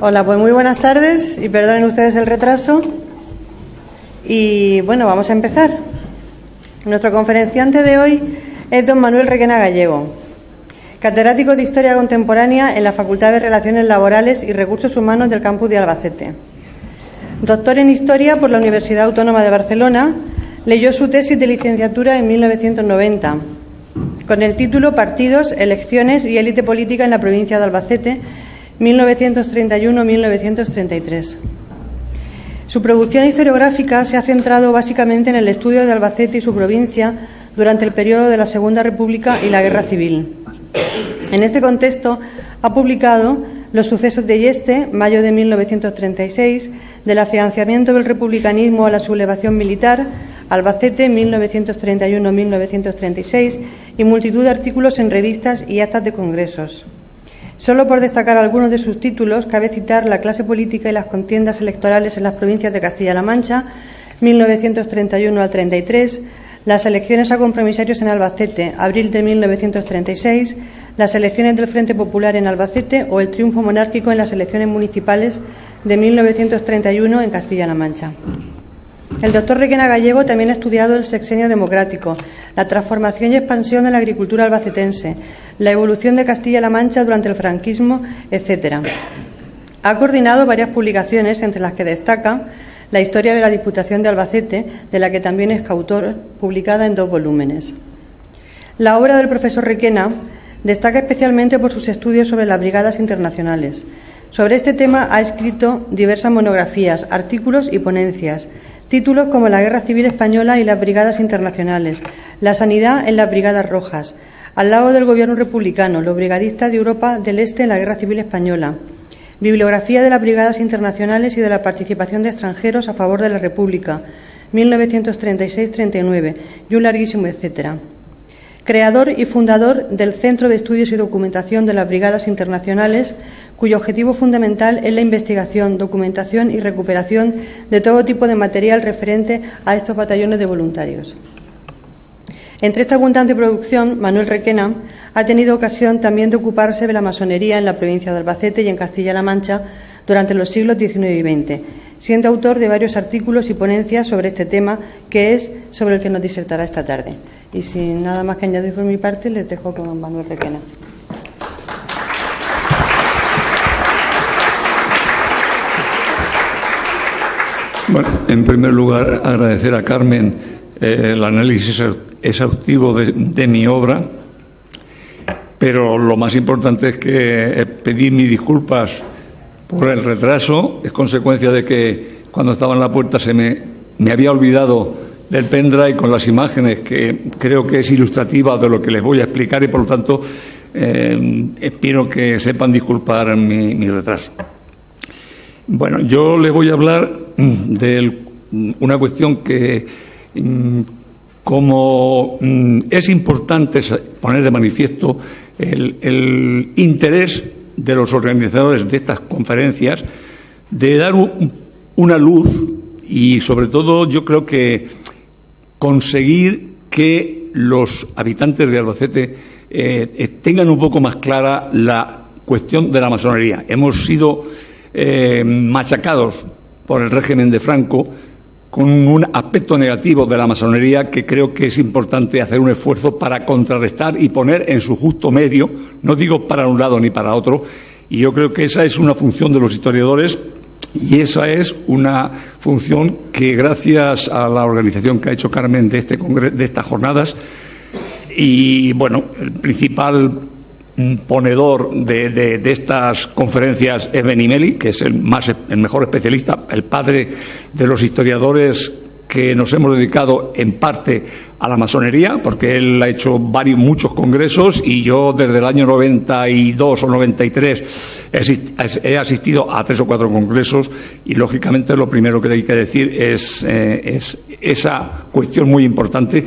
Hola, pues muy buenas tardes y perdonen ustedes el retraso. Y bueno, vamos a empezar. Nuestro conferenciante de hoy es don Manuel Requena Gallego, catedrático de Historia Contemporánea en la Facultad de Relaciones Laborales y Recursos Humanos del campus de Albacete. Doctor en Historia por la Universidad Autónoma de Barcelona, leyó su tesis de licenciatura en 1990, con el título Partidos, elecciones y élite política en la provincia de Albacete, 1931-1933. Su producción historiográfica se ha centrado básicamente en el estudio de Albacete y su provincia durante el periodo de la Segunda República y la Guerra Civil. En este contexto, ha publicado Los sucesos de Yeste, mayo de 1936, del afianzamiento del republicanismo a la sublevación militar, Albacete, 1931-1936, y multitud de artículos en revistas y actas de congresos. Solo por destacar algunos de sus títulos, cabe citar La clase política y las contiendas electorales en las provincias de Castilla-La Mancha, 1931 al 33, Las elecciones a compromisarios en Albacete, abril de 1936, Las elecciones del Frente Popular en Albacete o el triunfo monárquico en las elecciones municipales de 1931 en Castilla-La Mancha. El doctor Requena Gallego también ha estudiado el sexenio democrático, la transformación y expansión de la agricultura albacetense, la evolución de Castilla-La Mancha durante el franquismo, etc. Ha coordinado varias publicaciones, entre las que destaca La historia de la Diputación de Albacete, de la que también es coautor, publicada en 2 volúmenes. La obra del profesor Requena destaca especialmente por sus estudios sobre las brigadas internacionales. Sobre este tema ha escrito diversas monografías, artículos y ponencias. Títulos como La Guerra Civil Española y las Brigadas Internacionales, La Sanidad en las Brigadas Rojas, Al lado del Gobierno republicano, los brigadistas de Europa del Este en la Guerra Civil Española, Bibliografía de las Brigadas Internacionales y de la participación de extranjeros a favor de la República, 1936-39, y un larguísimo etcétera. Creador y fundador del Centro de Estudios y Documentación de las Brigadas Internacionales, cuyo objetivo fundamental es la investigación, documentación y recuperación de todo tipo de material referente a estos batallones de voluntarios. Entre esta abundante producción, Manuel Requena ha tenido ocasión también de ocuparse de la masonería en la provincia de Albacete y en Castilla-La Mancha durante los siglos XIX y XX, siendo autor de varios artículos y ponencias sobre este tema, que es sobre el que nos disertará esta tarde. Y sin nada más que añadir por mi parte, les dejo con Manuel Requena. Bueno, en primer lugar, agradecer a Carmen el análisis exhaustivo de mi obra, pero lo más importante es que pedir mis disculpas por el retraso. Es consecuencia de que cuando estaba en la puerta me había olvidado del pendrive con las imágenes, que creo que es ilustrativa de lo que les voy a explicar, y por lo tanto espero que sepan disculpar mi retraso. Bueno, yo les voy a hablar de una cuestión que, como es importante poner de manifiesto el interés de los organizadores de estas conferencias de dar una luz y, sobre todo, yo creo que conseguir que los habitantes de Albacete tengan un poco más clara la cuestión de la masonería. Hemos sido machacados por el régimen de Franco con un aspecto negativo de la masonería que creo que es importante hacer un esfuerzo para contrarrestar y poner en su justo medio, no digo para un lado ni para otro, y yo creo que esa es una función de los historiadores y esa es una función que, gracias a la organización que ha hecho Carmen de estas jornadas, y bueno, el principal ponedor de estas conferencias es Benimeli, que es el mejor especialista, el padre de los historiadores que nos hemos dedicado en parte a la masonería, porque él ha hecho muchos congresos, y yo desde el año 92 o 93 he asistido a 3 o 4 congresos, y lógicamente lo primero que hay que decir es esa cuestión muy importante,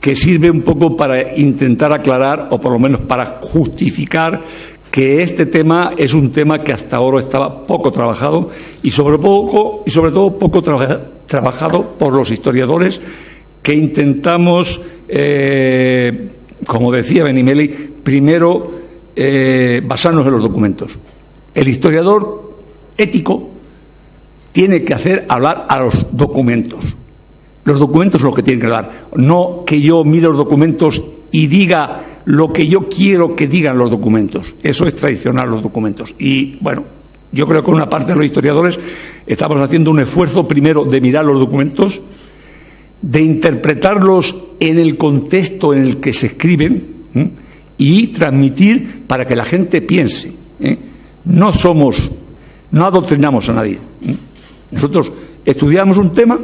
que sirve un poco para intentar aclarar, o por lo menos para justificar, que este tema es un tema que hasta ahora estaba poco trabajado y sobre todo poco trabajado por los historiadores, que intentamos, como decía Benimeli, primero basarnos en los documentos. El historiador ético tiene que hacer hablar a los documentos. Los documentos son los que tienen que hablar. No que yo mire los documentos y diga lo que yo quiero que digan los documentos. Eso es traicionar los documentos. Y, bueno, yo creo que una parte de los historiadores estamos haciendo un esfuerzo primero de mirar los documentos, de interpretarlos en el contexto en el que se escriben y transmitir para que la gente piense. No adoctrinamos a nadie. Nosotros estudiamos un tema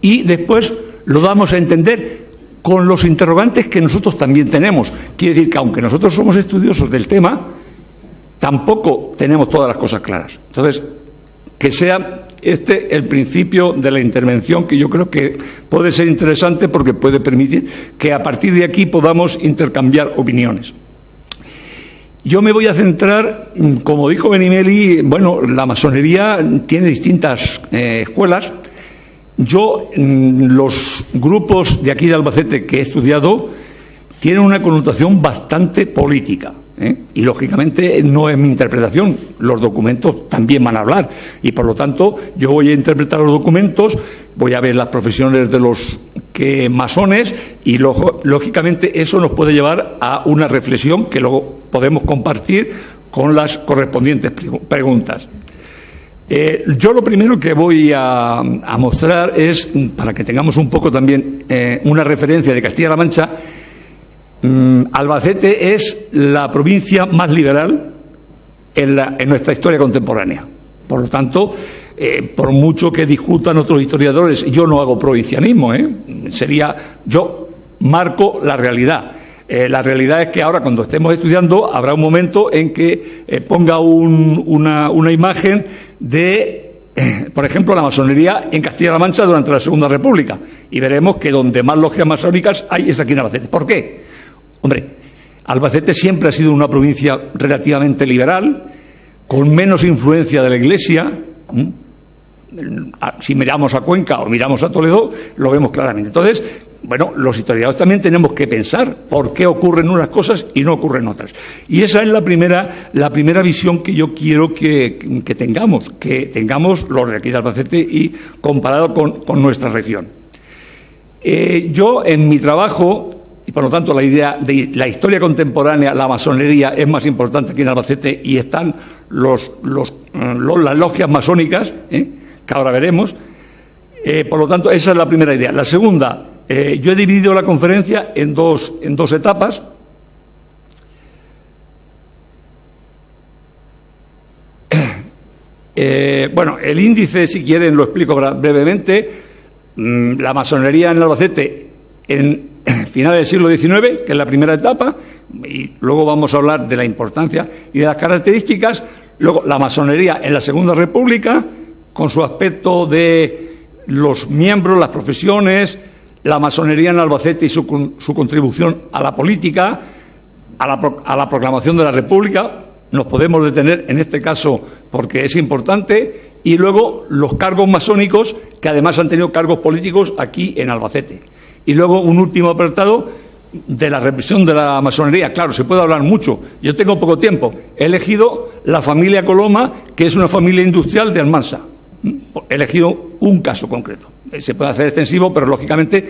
y después lo damos a entender con los interrogantes que nosotros también tenemos. Quiere decir que aunque nosotros somos estudiosos del tema, tampoco tenemos todas las cosas claras. Entonces, que sea el principio de la intervención, que yo creo que puede ser interesante porque puede permitir que a partir de aquí podamos intercambiar opiniones. Yo me voy a centrar, como dijo Benimeli, bueno, la masonería tiene distintas escuelas. Yo, los grupos de aquí de Albacete que he estudiado tienen una connotación bastante política. Y, lógicamente, no es mi interpretación. Los documentos también van a hablar. Y, por lo tanto, yo voy a interpretar los documentos, voy a ver las profesiones de los masones y, lógicamente, eso nos puede llevar a una reflexión que luego podemos compartir con las correspondientes preguntas. Yo lo primero que voy a mostrar es, para que tengamos un poco también una referencia de Castilla-La Mancha. Albacete es la provincia más liberal en nuestra historia contemporánea. Por lo tanto, por mucho que discutan otros historiadores, yo no hago provincianismo, yo marco la realidad. La realidad es que ahora, cuando estemos estudiando, habrá un momento en que ponga una imagen de, por ejemplo, la masonería en Castilla-La Mancha durante la Segunda República, y veremos que donde más logias masónicas hay es aquí en Albacete. ¿Por qué? Hombre, Albacete siempre ha sido una provincia relativamente liberal, con menos influencia de la Iglesia. Si miramos a Cuenca o miramos a Toledo, lo vemos claramente. Entonces, bueno, los historiadores también tenemos que pensar por qué ocurren unas cosas y no ocurren otras. Y esa es la primera visión que yo quiero que tengamos los de aquí de Albacete y comparado con nuestra región. Yo, en mi trabajo, y por lo tanto la idea de la historia contemporánea, la masonería es más importante aquí en Albacete, y están las logias masónicas, que ahora veremos. Por lo tanto, esa es la primera idea. La segunda, yo he dividido la conferencia en dos etapas. Bueno, el índice, si quieren, lo explico brevemente. La masonería en Albacete en finales del siglo XIX, que es la primera etapa, y luego vamos a hablar de la importancia y de las características. Luego, la masonería en la Segunda República, con su aspecto de los miembros, las profesiones, la masonería en Albacete y su contribución a la política, a la proclamación de la República. Nos podemos detener en este caso porque es importante. Y luego los cargos masónicos, que además han tenido cargos políticos aquí en Albacete. Y luego un último apartado de la represión de la masonería. Claro, se puede hablar mucho. Yo tengo poco tiempo. He elegido la familia Coloma, que es una familia industrial de Almansa. He elegido un caso concreto. Se puede hacer extensivo, pero lógicamente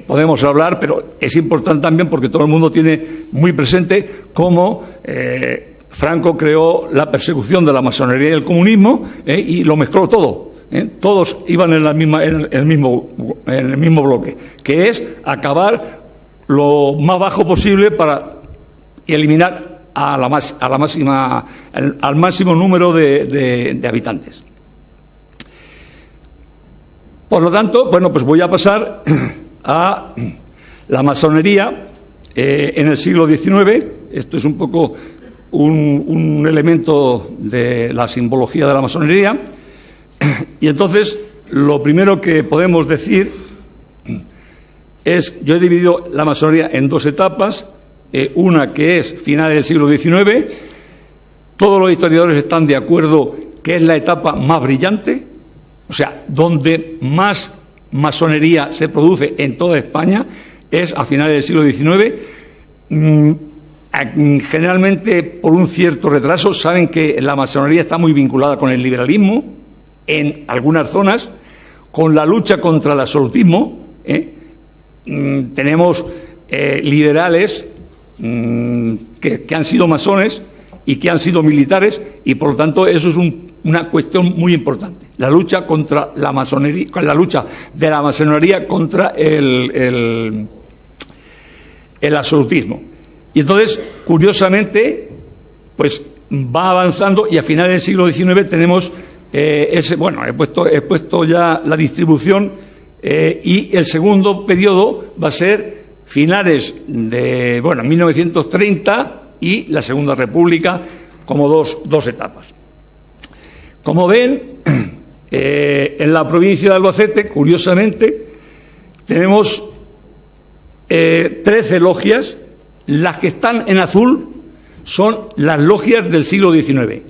podemos hablar, pero es importante también porque todo el mundo tiene muy presente cómo Franco creó la persecución de la masonería y el comunismo y lo mezcló todo. Todos iban en el mismo bloque, que es acabar lo más bajo posible para eliminar al máximo número de habitantes. Por lo tanto, bueno, pues voy a pasar a la masonería en el siglo XIX. Esto es un poco un elemento de la simbología de la masonería. Y entonces, lo primero que podemos decir es, yo he dividido la masonería en dos etapas, una que es finales del siglo XIX. Todos los historiadores están de acuerdo que es la etapa más brillante, o sea, donde más masonería se produce en toda España, es a finales del siglo XIX. generalmente por un cierto retraso. Saben que la masonería está muy vinculada con el liberalismo en algunas zonas, con la lucha contra el absolutismo. Tenemos liberales que han sido masones y que han sido militares, y por lo tanto eso es una cuestión muy importante, la lucha contra la masonería, la lucha de la masonería contra el absolutismo. Y entonces, curiosamente, pues va avanzando, y a finales del siglo XIX tenemos he puesto ya la distribución, y el segundo periodo va a ser finales de 1930 y la Segunda República, como dos etapas. Como ven, en la provincia de Albacete, curiosamente, tenemos 13 logias. Las que están en azul son las logias del siglo XIX.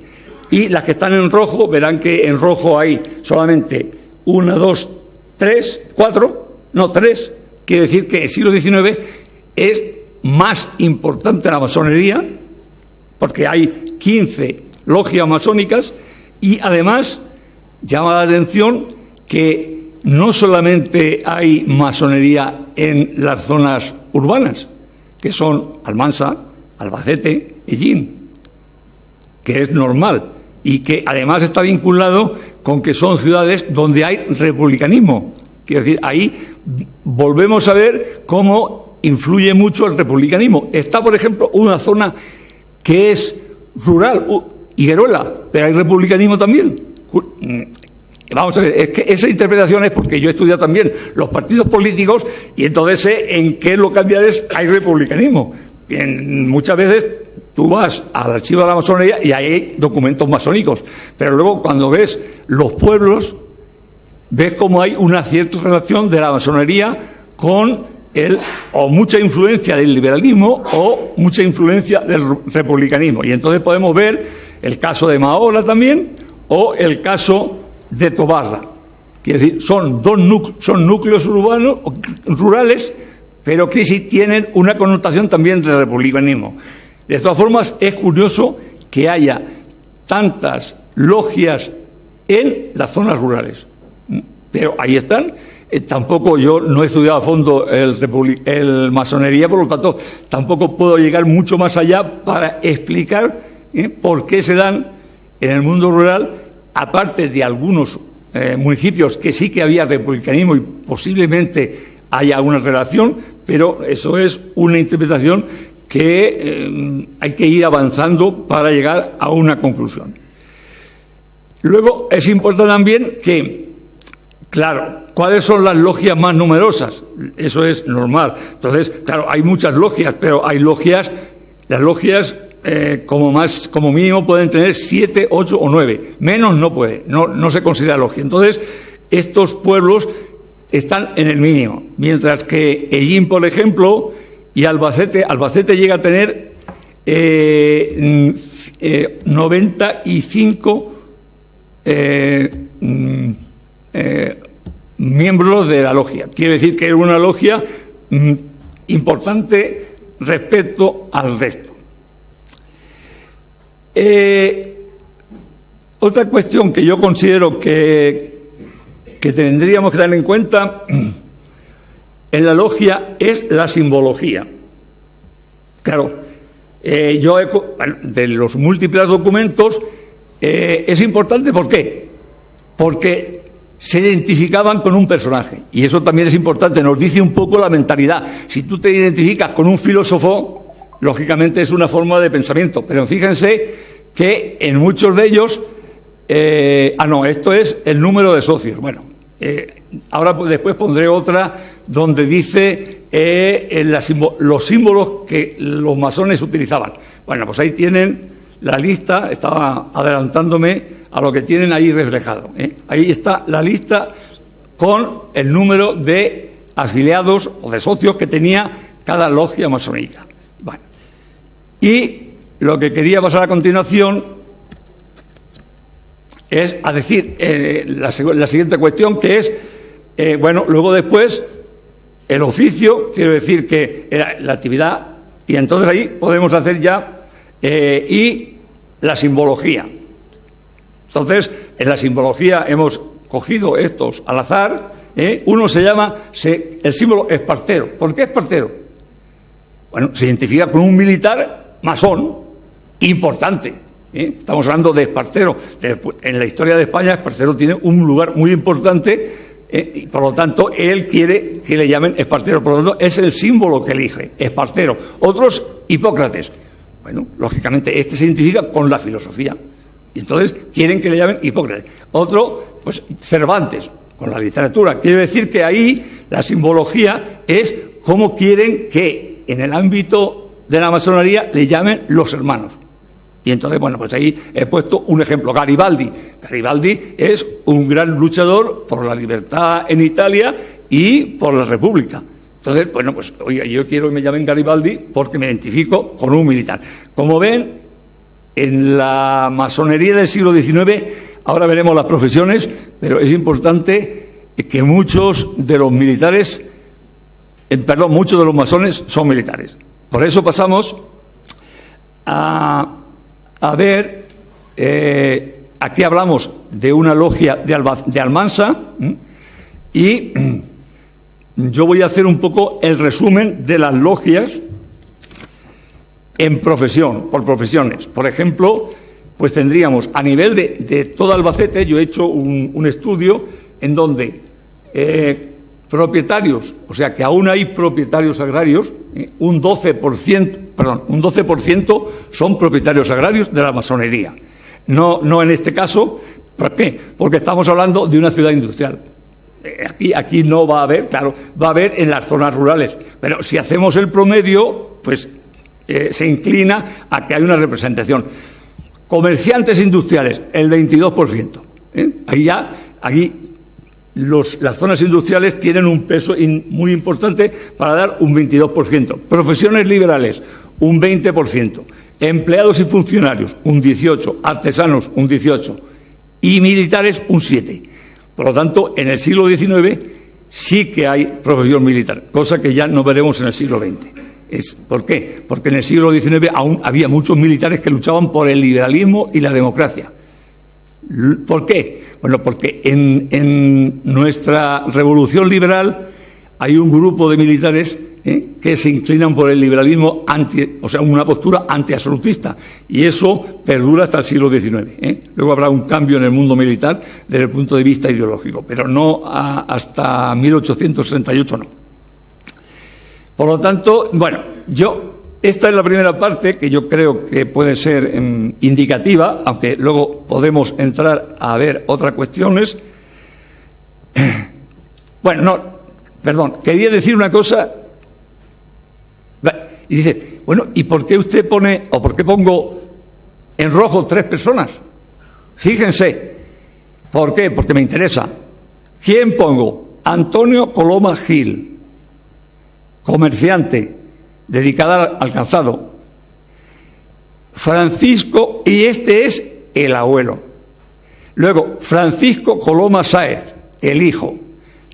Y las que están en rojo, verán que en rojo hay solamente 1, 2, 3, 4, no 3. Quiere decir que el siglo XIX es más importante la masonería, porque hay 15 logias masónicas, y además llama la atención que no solamente hay masonería en las zonas urbanas, que son Almansa, Albacete, Ellín, que es normal, y que además está vinculado con que son ciudades donde hay republicanismo. Quiero decir, ahí volvemos a ver cómo influye mucho el republicanismo. Está, por ejemplo, una zona que es rural, Higueruela, pero hay republicanismo también. Vamos a ver, es que esa interpretación es porque yo he estudiado también los partidos políticos, y entonces sé en qué localidades hay republicanismo. Muchas veces tú vas al archivo de la masonería y ahí hay documentos masónicos, pero luego cuando ves los pueblos, ves cómo hay una cierta relación de la masonería con o mucha influencia del liberalismo o mucha influencia del republicanismo. Y entonces podemos ver el caso de Mahola también, o el caso de Tobarra. Quiere decir, son núcleos urbanos, rurales, pero que sí tienen una connotación también del republicanismo. De todas formas, es curioso que haya tantas logias en las zonas rurales. Pero ahí están. Tampoco yo no he estudiado a fondo el masonería, por lo tanto, tampoco puedo llegar mucho más allá para explicar por qué se dan en el mundo rural, aparte de algunos municipios que sí que había republicanismo y posiblemente haya una relación, pero eso es una interpretación que hay que ir avanzando para llegar a una conclusión. Luego es importante también que, claro, ¿cuáles son las logias más numerosas? Eso es normal. Entonces, claro, hay muchas logias, pero hay logias, las logias como mínimo pueden tener 7, 8 o 9. Menos no puede, no se considera logia. Entonces, estos pueblos están en el mínimo, mientras que Ellín, por ejemplo, y Albacete llega a tener 95 miembros de la logia. Quiere decir que es una logia importante respecto al resto. Otra cuestión que yo considero que tendríamos que tener en cuenta en la logia es la simbología. Claro, de los múltiples documentos es importante. ¿Por qué? Porque se identificaban con un personaje, y eso también es importante, nos dice un poco la mentalidad. Si tú te identificas con un filósofo, lógicamente es una forma de pensamiento, pero fíjense que en muchos de ellos, esto es el número de socios. Bueno, ahora después pondré otra donde dice los símbolos que los masones utilizaban. Bueno, pues ahí tienen la lista, estaba adelantándome a lo que tienen ahí reflejado. Ahí está la lista con el número de afiliados o de socios que tenía cada logia masónica. Bueno, y lo que quería pasar a continuación es a decir la siguiente cuestión, que es, luego después, el oficio. Quiero decir que era la actividad Y entonces ahí podemos hacer ya y la simbología. Entonces, en la simbología hemos cogido estos al azar. Uno se llama el símbolo espartero. ¿Por qué espartero? Bueno, se identifica con un militar masón importante. Estamos hablando de Espartero. En la historia de España, Espartero tiene un lugar muy importante y por lo tanto él quiere que le llamen Espartero. Por lo tanto, es el símbolo que elige, Espartero. Otros, Hipócrates. Bueno, lógicamente, este se identifica con la filosofía. Y entonces quieren que le llamen Hipócrates. Otro, pues Cervantes, con la literatura. Quiere decir que ahí la simbología es cómo quieren que en el ámbito de la masonería le llamen los hermanos. Y entonces, bueno, pues ahí he puesto un ejemplo, Garibaldi. Garibaldi es un gran luchador por la libertad en Italia y por la República. Entonces, bueno, pues oiga, yo quiero que me llamen Garibaldi porque me identifico con un militar. Como ven, en la masonería del siglo XIX, ahora veremos las profesiones, pero es importante que muchos de los militares, muchos de los masones son militares. Por eso pasamos a ver, aquí hablamos de una logia de Almansa y yo voy a hacer un poco el resumen de las logias en profesión, por profesiones. Por ejemplo, pues tendríamos a nivel de todo Albacete, yo he hecho un estudio en donde propietarios, o sea que aún hay propietarios agrarios, un 12% son propietarios agrarios de la masonería. No en este caso, ¿por qué? Porque estamos hablando de una ciudad industrial. Aquí no va a haber, claro, va a haber en las zonas rurales, pero si hacemos el promedio, pues se inclina a que hay una representación. Comerciantes industriales, el 22%. Aquí las zonas industriales tienen un peso muy importante para dar un 22%. Profesiones liberales, un 20%. Empleados y funcionarios, un 18%. Artesanos, un 18%. Y militares, un 7%. Por lo tanto, en el siglo XIX sí que hay profesión militar, cosa que ya no veremos en el siglo XX. ¿Por qué? Porque en el siglo XIX aún había muchos militares que luchaban por el liberalismo y la democracia. ¿Por qué? Bueno, porque en nuestra revolución liberal hay un grupo de militares que se inclinan por el liberalismo o sea, una postura antiabsolutista, y eso perdura hasta el siglo XIX. Luego habrá un cambio en el mundo militar desde el punto de vista ideológico, pero no hasta 1868 no. Por lo tanto, bueno, esta es la primera parte que yo creo que puede ser indicativa, aunque luego podemos entrar a ver otras cuestiones. Quería decir una cosa. Y dice, bueno, ¿y por qué usted pone, o por qué pongo en rojo 3 personas? Fíjense, ¿por qué? Porque me interesa. ¿Quién pongo? Antonio Coloma Gil, comerciante, dedicada al calzado. Francisco, y este es el abuelo. Luego, Francisco Coloma Sáez, el hijo,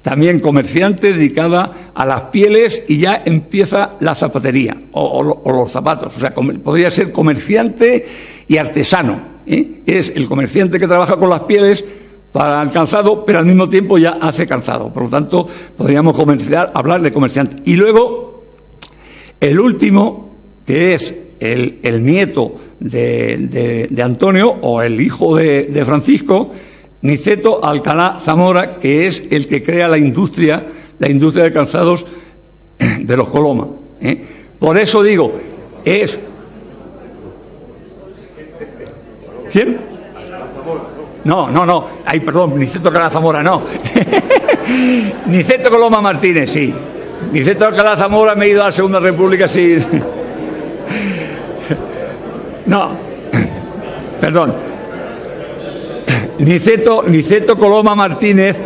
también comerciante, dedicada a las pieles, y ya empieza la zapatería o los zapatos. O sea, podría ser comerciante y artesano. Es el comerciante que trabaja con las pieles para el calzado, pero al mismo tiempo ya hace calzado. Por lo tanto, podríamos hablar de comerciante. Y luego, el último, que es el nieto de Antonio, o el hijo de Francisco, Niceto Alcalá Zamora, que es el que crea la industria de calzados de los Coloma. Por eso digo, es... ¿Quién? No. Ay, perdón, Niceto Alcalá Zamora, no. Niceto Coloma Martínez, sí. Niceto Alcalá Zamora, me he ido a la Segunda República sin... No, perdón. Niceto Coloma Martínez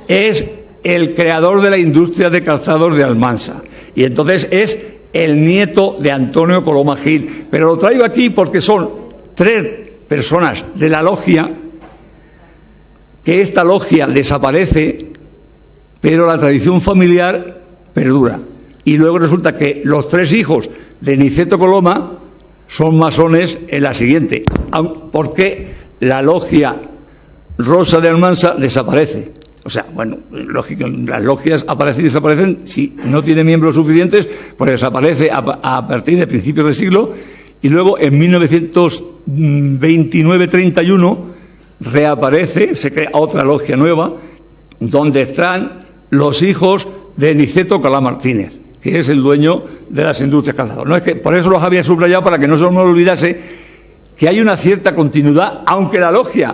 es el creador de la industria de calzados de Almansa, y entonces es el nieto de Antonio Coloma Gil. Pero lo traigo aquí porque son 3 personas de la logia, que esta logia desaparece, pero la tradición familiar perdura. Y luego resulta que los 3 hijos de Niceto Coloma son masones en la siguiente, porque la logia Rosa de Almansa desaparece. O sea, bueno, lógico, las logias aparecen y desaparecen. Si no tiene miembros suficientes, pues desaparece a partir de principios del siglo. Y luego, en 1929-31, reaparece, se crea otra logia nueva, donde están los hijos de Niceto Coloma Martínez, que es el dueño de las Industrias Calzados. No es que, por eso los había subrayado, para que no se me olvidase que hay una cierta continuidad, aunque la logia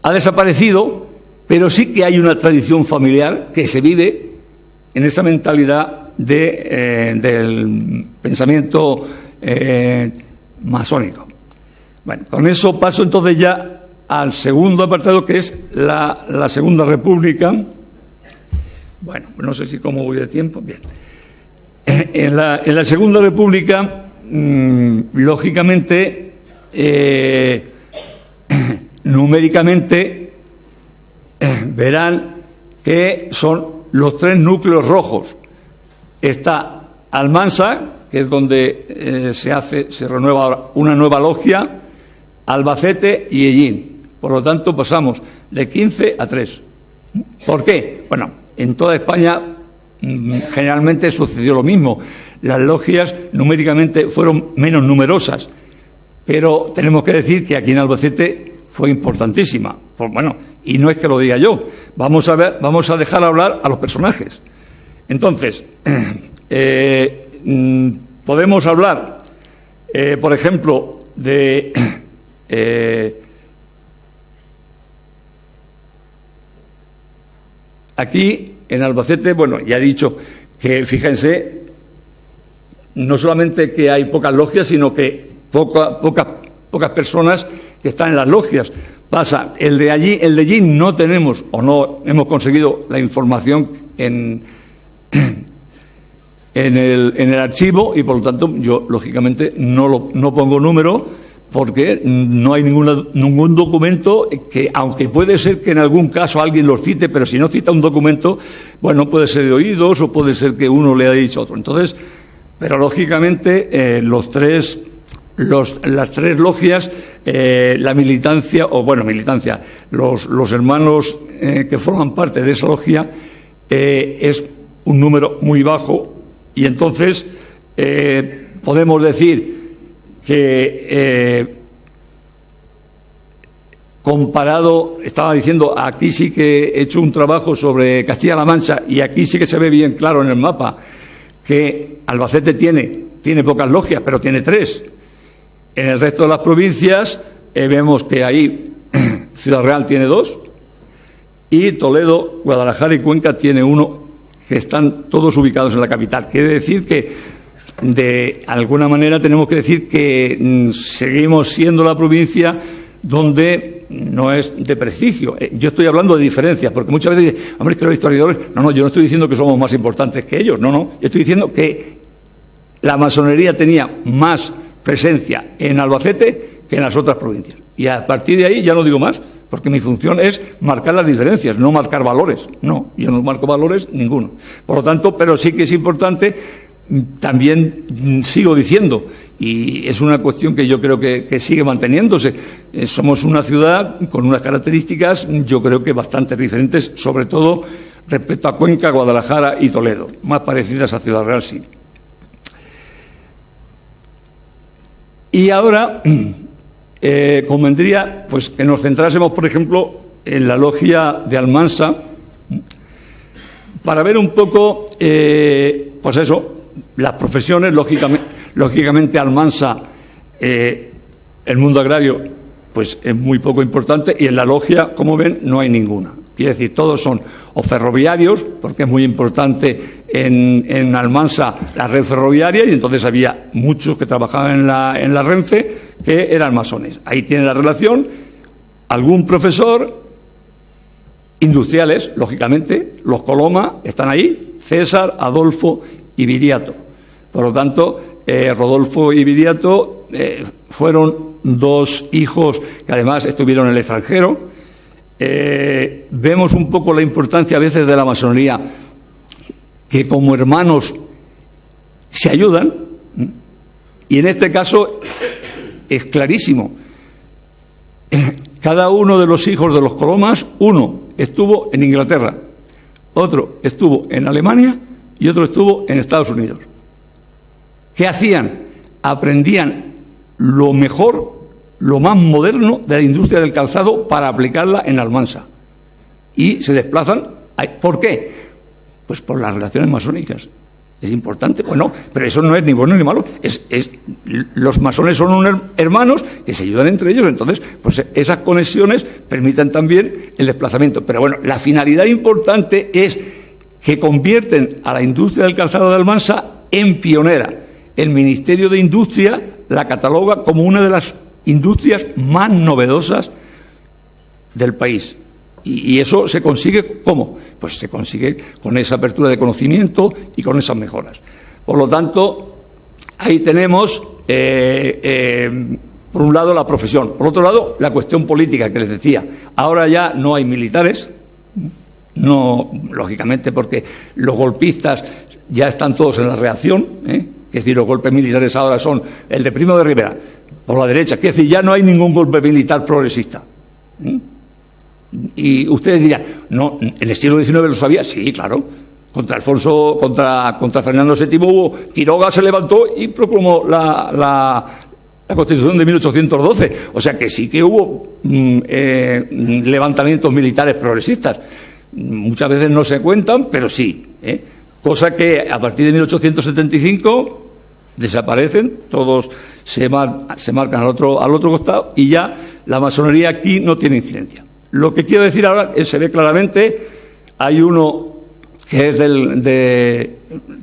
ha desaparecido, pero sí que hay una tradición familiar que se vive en esa mentalidad del pensamiento masónico. Bueno, con eso paso entonces ya al segundo apartado, que es la Segunda República. Bueno, no sé si cómo voy de tiempo. Bien. En la Segunda República, lógicamente, numéricamente, verán que son los 3 núcleos rojos. Está Almansa, que es donde se renueva ahora una nueva logia, Albacete y Hellín. Por lo tanto, pasamos de 15 a 3. ¿Por qué? Bueno, en toda España generalmente sucedió lo mismo. Las logias numéricamente fueron menos numerosas, pero tenemos que decir que aquí en Albacete fue importantísima. Pues bueno, y no es que lo diga yo. Vamos a dejar hablar a los personajes. Entonces, podemos hablar, por ejemplo, de aquí en Albacete. Bueno, ya he dicho que, fíjense, no solamente que hay pocas logias, sino que pocas personas que están en las logias. Pasa, el de Hellín no tenemos, o no hemos conseguido la información en el archivo, y por lo tanto yo lógicamente no pongo número, porque no hay ningún documento que, aunque puede ser que en algún caso alguien los cite, pero si no cita un documento, bueno, puede ser de oídos o puede ser que uno le haya dicho a otro. Entonces, pero lógicamente las 3 logias, la militancia, los hermanos que forman parte de esa logia, es un número muy bajo, y entonces podemos decir que comparado, estaba diciendo, aquí sí que he hecho un trabajo sobre Castilla-La Mancha, y aquí sí que se ve bien claro en el mapa que Albacete tiene pocas logias, pero tiene 3. En el resto de las provincias vemos que ahí Ciudad Real tiene 2, y Toledo, Guadalajara y Cuenca tiene 1, que están todos ubicados en la capital. Quiere decir que, de alguna manera, tenemos que decir que seguimos siendo la provincia donde no es de prestigio. Yo estoy hablando de diferencias, porque muchas veces dicen, hombre, es que los historiadores... No, yo no estoy diciendo que somos más importantes que ellos, no. Yo estoy diciendo que la masonería tenía más presencia en Albacete que en las otras provincias. Y a partir de ahí ya no digo más, porque mi función es marcar las diferencias, no marcar valores. No, yo no marco valores ninguno. Por lo tanto, pero sí que es importante, también sigo diciendo, y es una cuestión que yo creo que sigue manteniéndose. Somos una ciudad con unas características, yo creo que bastante diferentes, sobre todo respecto a Cuenca, Guadalajara y Toledo, más parecidas a Ciudad Real, sí. Y ahora convendría pues que nos centrásemos, por ejemplo, en la logia de Almansa, para ver un poco, pues eso, las profesiones. Lógicamente Almansa, el mundo agrario, pues es muy poco importante, y en la logia, como ven, no hay ninguna. Quiere decir, todos son o ferroviarios, porque es muy importante en Almansa la red ferroviaria, y entonces había muchos que trabajaban en la Renfe que eran masones. Ahí tiene la relación. Algún profesor, industriales, lógicamente, los Coloma están ahí, César, Adolfo y Viriato. Por lo tanto, Rodolfo y Viriato fueron 2 hijos que además estuvieron en el extranjero. Vemos un poco la importancia a veces de la masonería, que como hermanos se ayudan, y en este caso es clarísimo. Cada uno de los hijos de los Colomas, uno estuvo en Inglaterra, otro estuvo en Alemania y otro estuvo en Estados Unidos. ¿Qué hacían? Aprendían lo mejor, lo más moderno de la industria del calzado para aplicarla en Almansa. Y se desplazan. ¿Por qué? Pues por las relaciones masónicas. Es importante. Bueno, pero eso no es ni bueno ni malo. Los masones son unos hermanos que se ayudan entre ellos. Entonces, pues esas conexiones permiten también el desplazamiento. Pero bueno, la finalidad importante es que convierten a la industria del calzado de Almansa en pionera. El Ministerio de Industria la cataloga como una de las industrias más novedosas del país. Y eso se consigue, ¿cómo? Pues se consigue con esa apertura de conocimiento y con esas mejoras. Por lo tanto, ahí tenemos, por un lado, la profesión. Por otro lado, la cuestión política que les decía. Ahora ya no hay militares, no, lógicamente, porque los golpistas ya están todos en la reacción, Es decir, los golpes militares ahora son el de Primo de Rivera, por la derecha. Es decir, ya no hay ningún golpe militar progresista. Y ustedes dirán, no, ¿en el siglo XIX lo sabía? Sí, claro. Contra Alfonso, contra Fernando VII, Quiroga se levantó y proclamó la Constitución de 1812. O sea que sí que hubo levantamientos militares progresistas. Muchas veces no se cuentan, pero sí. Cosa que a partir de 1875 desaparecen, todos se marcan al otro costado y ya la masonería aquí no tiene incidencia. Lo que quiero decir ahora es, se ve claramente, hay uno que es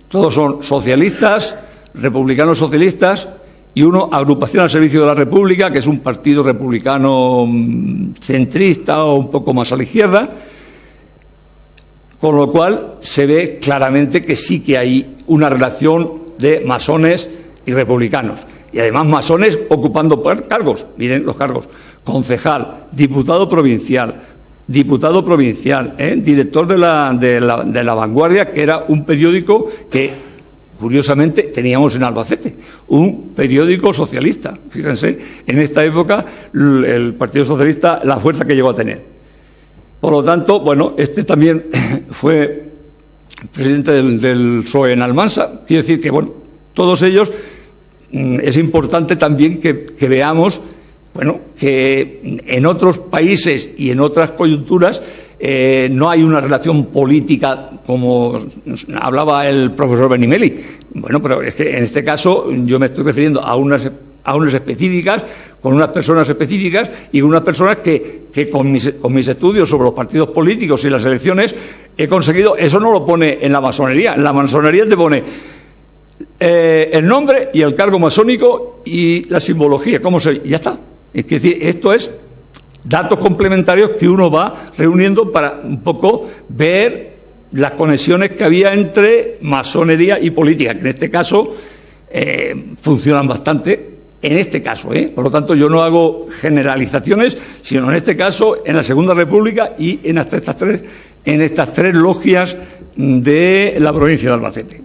todos son socialistas, republicanos socialistas, y uno agrupación al servicio de la República, que es un partido republicano centrista o un poco más a la izquierda, con lo cual se ve claramente que sí que hay una relación de masones y republicanos. Y además masones ocupando cargos, miren los cargos: concejal, diputado provincial, director de la Vanguardia, que era un periódico que, curiosamente, teníamos en Albacete, un periódico socialista. Fíjense, en esta época el Partido Socialista, la fuerza que llegó a tener. Por lo tanto, bueno, este también fue presidente del PSOE en Almansa. Quiere decir que, bueno, todos ellos, es importante también que veamos, bueno, que en otros países y en otras coyunturas no hay una relación política como hablaba el profesor Benimeli. Bueno, pero es que en este caso yo me estoy refiriendo a unas específicas, con unas personas específicas y unas personas que con mis estudios sobre los partidos políticos y las elecciones he conseguido. Eso no lo pone en la masonería. En la masonería te pone el nombre y el cargo masónico y la simbología, y ya está. Es decir, esto es datos complementarios que uno va reuniendo para un poco ver las conexiones que había entre masonería y política, que en este caso funcionan bastante. En este caso, por lo tanto, yo no hago generalizaciones, sino en este caso, en la Segunda República y en estas tres logias de la provincia de Albacete.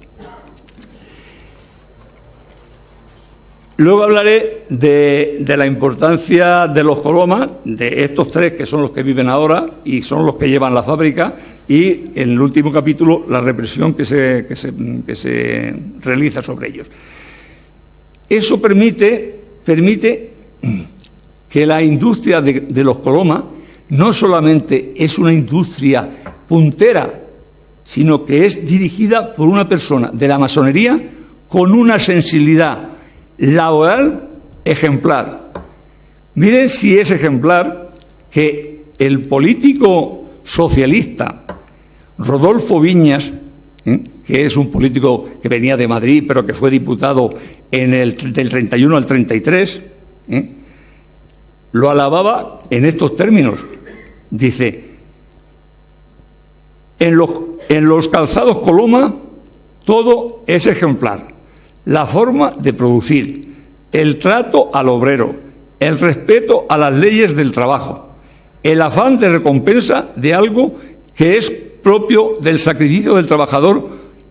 Luego hablaré de la importancia de los Colomas, de estos tres que son los que viven ahora y son los que llevan la fábrica, y en el último capítulo la represión que se realiza sobre ellos. Eso permite que la industria de los Colomas no solamente es una industria puntera, sino que es dirigida por una persona de la masonería con una sensibilidad laboral ejemplar. Miren si es ejemplar que el político socialista Rodolfo Viñas, que es un político que venía de Madrid, pero que fue diputado del 31 al 33, lo alababa en estos términos. Dice: en los calzados Coloma todo es ejemplar. La forma de producir, el trato al obrero, el respeto a las leyes del trabajo, el afán de recompensa de algo que es propio del sacrificio del trabajador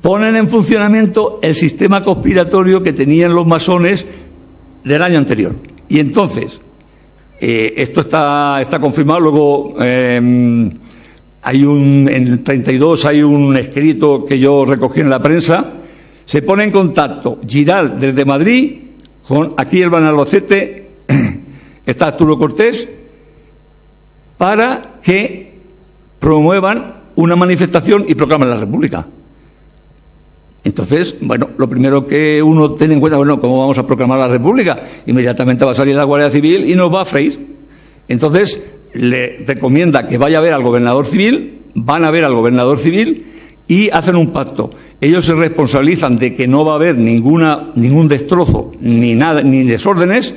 ponen en funcionamiento el sistema conspiratorio que tenían los masones del año anterior. Y entonces, esto está confirmado. Luego, en el 32 hay un escrito que yo recogí en la prensa. Se pone en contacto Giral desde Madrid con aquí el Albacete, está Arturo Cortés, para que promuevan una manifestación y proclamen la República. Entonces, bueno, lo primero que uno tiene en cuenta, bueno, ¿cómo vamos a proclamar la República? Inmediatamente va a salir la Guardia Civil y nos va a freír. Entonces, le recomienda que vaya a ver al gobernador civil, van a ver al gobernador civil y hacen un pacto. Ellos se responsabilizan de que no va a haber ningún destrozo ni nada, ni desórdenes,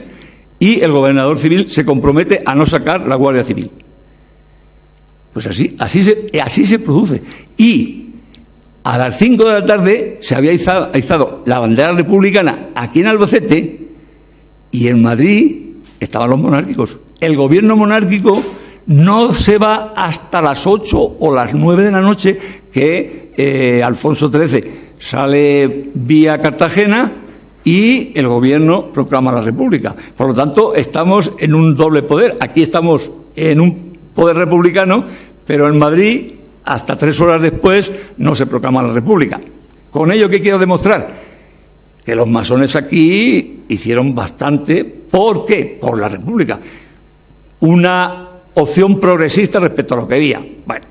y el gobernador civil se compromete a no sacar la Guardia Civil. Pues así se produce. Y a las 5 de la tarde se había izado la bandera republicana aquí en Albacete, y en Madrid estaban los monárquicos. El gobierno monárquico no se va hasta las 8 o las 9 de la noche, que Alfonso XIII sale vía Cartagena y el gobierno proclama la República. Por lo tanto, estamos en un doble poder. Aquí estamos en un poder republicano, pero en Madrid, hasta 3 horas después, no se proclama la República. ¿Con ello qué quiero demostrar? Que los masones aquí hicieron bastante. ¿Por qué? Por la República. Una opción progresista respecto a lo que había. Bueno.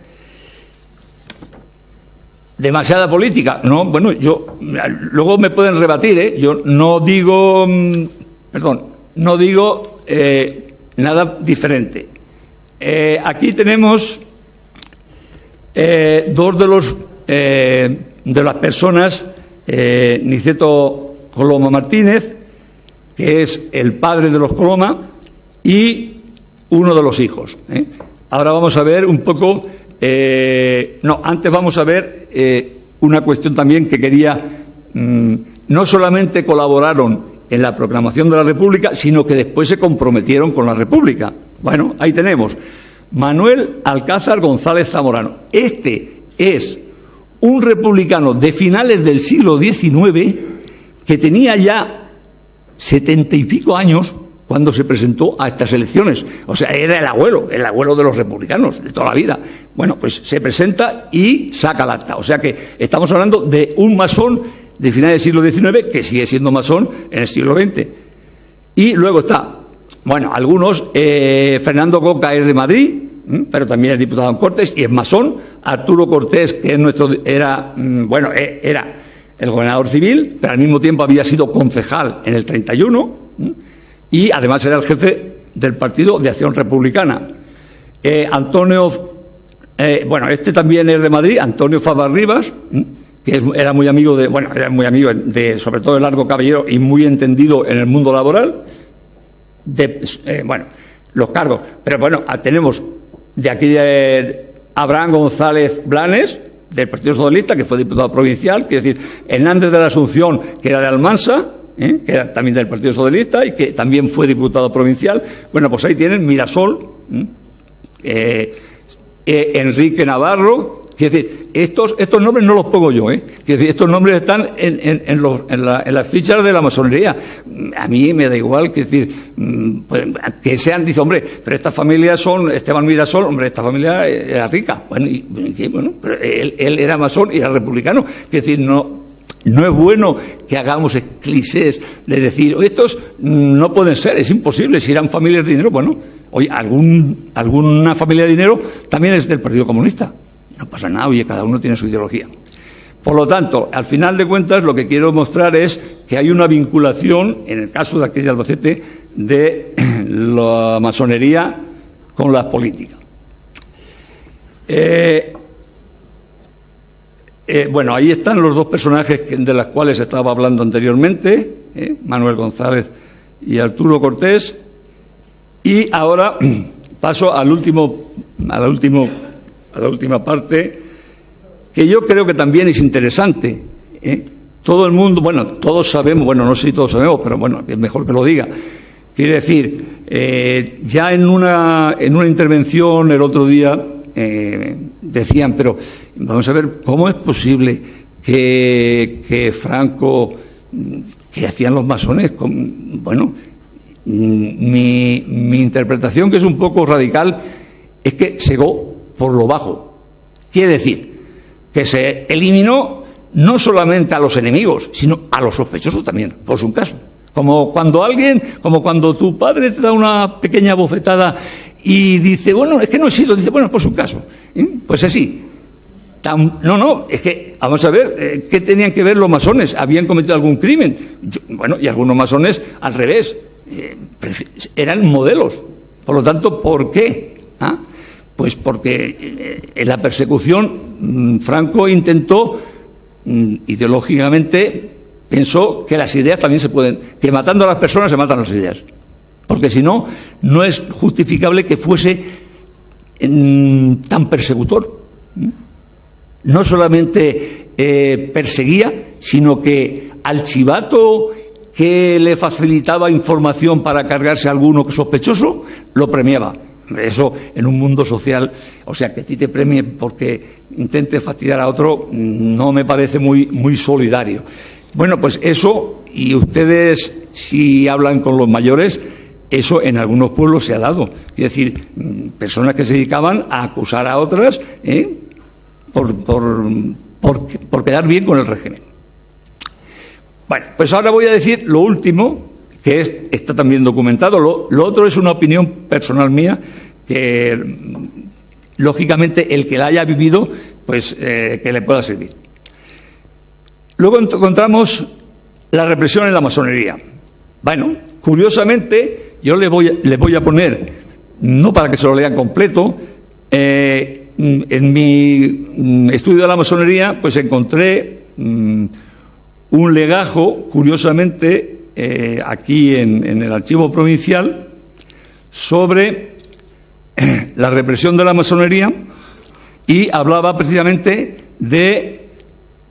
¿Demasiada política? No, bueno, luego me pueden rebatir, ¿eh? Yo no digo, nada diferente. Aquí tenemos dos de las personas, Niceto Coloma Martínez, que es el padre de los Coloma, y uno de los hijos. Ahora vamos a ver un poco. Antes vamos a ver una cuestión también que quería. No solamente colaboraron en la proclamación de la República, sino que después se comprometieron con la República. Bueno, ahí tenemos Manuel Alcázar González Zamorano. Este es un republicano de finales del siglo XIX que tenía ya 70 y pico años cuando se presentó a estas elecciones. O sea, era el abuelo de los republicanos de toda la vida. Bueno, pues se presenta y saca el acta. O sea que estamos hablando de un masón de finales del siglo XIX que sigue siendo masón en el siglo XX. Y luego está, bueno, algunos, Fernando Coca es de Madrid, pero también es diputado en Cortes y es masón. Arturo Cortés, que era el gobernador civil, pero al mismo tiempo había sido concejal en el 31, y además era el jefe del Partido de Acción Republicana. Este también es de Madrid, Antonio Fabas Rivas, que era muy amigo de sobre todo de Largo Caballero y muy entendido en el mundo laboral. Los cargos. Pero bueno, tenemos de aquí Abraham González Blanes, del Partido Socialista, que fue diputado provincial, quiero decir, Hernández de la Asunción, que era de Almansa, que era también del Partido Socialista y que también fue diputado provincial. Bueno, pues ahí tienen Mirasol, Enrique Navarro. Quiero decir, estos nombres no los pongo yo, Quiero decir, estos nombres están en las fichas de la masonería. A mí me da igual, quiero decir, que sean, dice, hombre, pero estas familias son Esteban Mirasol, hombre, esta familia era rica. Bueno, pero él era masón y era republicano. Quiero decir, no es bueno que hagamos clichés de decir, estos no pueden ser, es imposible, si eran familias de dinero. Bueno, oye, alguna familia de dinero también es del Partido Comunista. No pasa nada, oye, cada uno tiene su ideología. Por lo tanto, al final de cuentas, lo que quiero mostrar es que hay una vinculación, en el caso de aquí de Albacete, de la masonería con la política. Bueno, ahí están los dos personajes de los cuales estaba hablando anteriormente, Manuel González y Arturo Cortés. Y ahora paso a la última parte, que yo creo que también es interesante. Todo el mundo, bueno, todos sabemos, bueno, no sé si todos sabemos, pero bueno, es mejor que lo diga. Quiere decir, ya en una intervención el otro día decían, pero vamos a ver, ¿cómo es posible que Franco, que hacían los masones, bueno, mi interpretación, que es un poco radical, es que se llegó por lo bajo. Quiere decir que se eliminó no solamente a los enemigos, sino a los sospechosos también, por su caso. Como cuando tu padre te da una pequeña bofetada y dice, bueno, es que no he sido, dice, bueno, por su caso. Pues así. No, es que, vamos a ver, ¿qué tenían que ver los masones? ¿Habían cometido algún crimen? Bueno, y algunos masones al revés, eran modelos. Por lo tanto, ¿por qué? Pues porque en la persecución Franco intentó, ideológicamente, pensó que las ideas también se pueden, que matando a las personas se matan las ideas. Porque si no, no es justificable que fuese tan persecutor. No solamente perseguía, sino que al chivato que le facilitaba información para cargarse a alguno sospechoso, lo premiaba. Eso en un mundo social, o sea, que a ti te premie porque intentes fastidiar a otro, no me parece muy solidario. Bueno, pues eso, y ustedes si hablan con los mayores, eso en algunos pueblos se ha dado. Es decir, personas que se dedicaban a acusar a otras por quedar bien con el régimen. Bueno, pues ahora voy a decir lo último, que está también documentado. Lo otro es una opinión personal mía, que lógicamente el que la haya vivido, pues que le pueda servir. Luego encontramos la represión en la masonería. Bueno, curiosamente, yo le voy a poner, no para que se lo lean completo, en mi estudio de la masonería, pues encontré un legajo, curiosamente, aquí en el archivo provincial, sobre la represión de la masonería, y hablaba precisamente de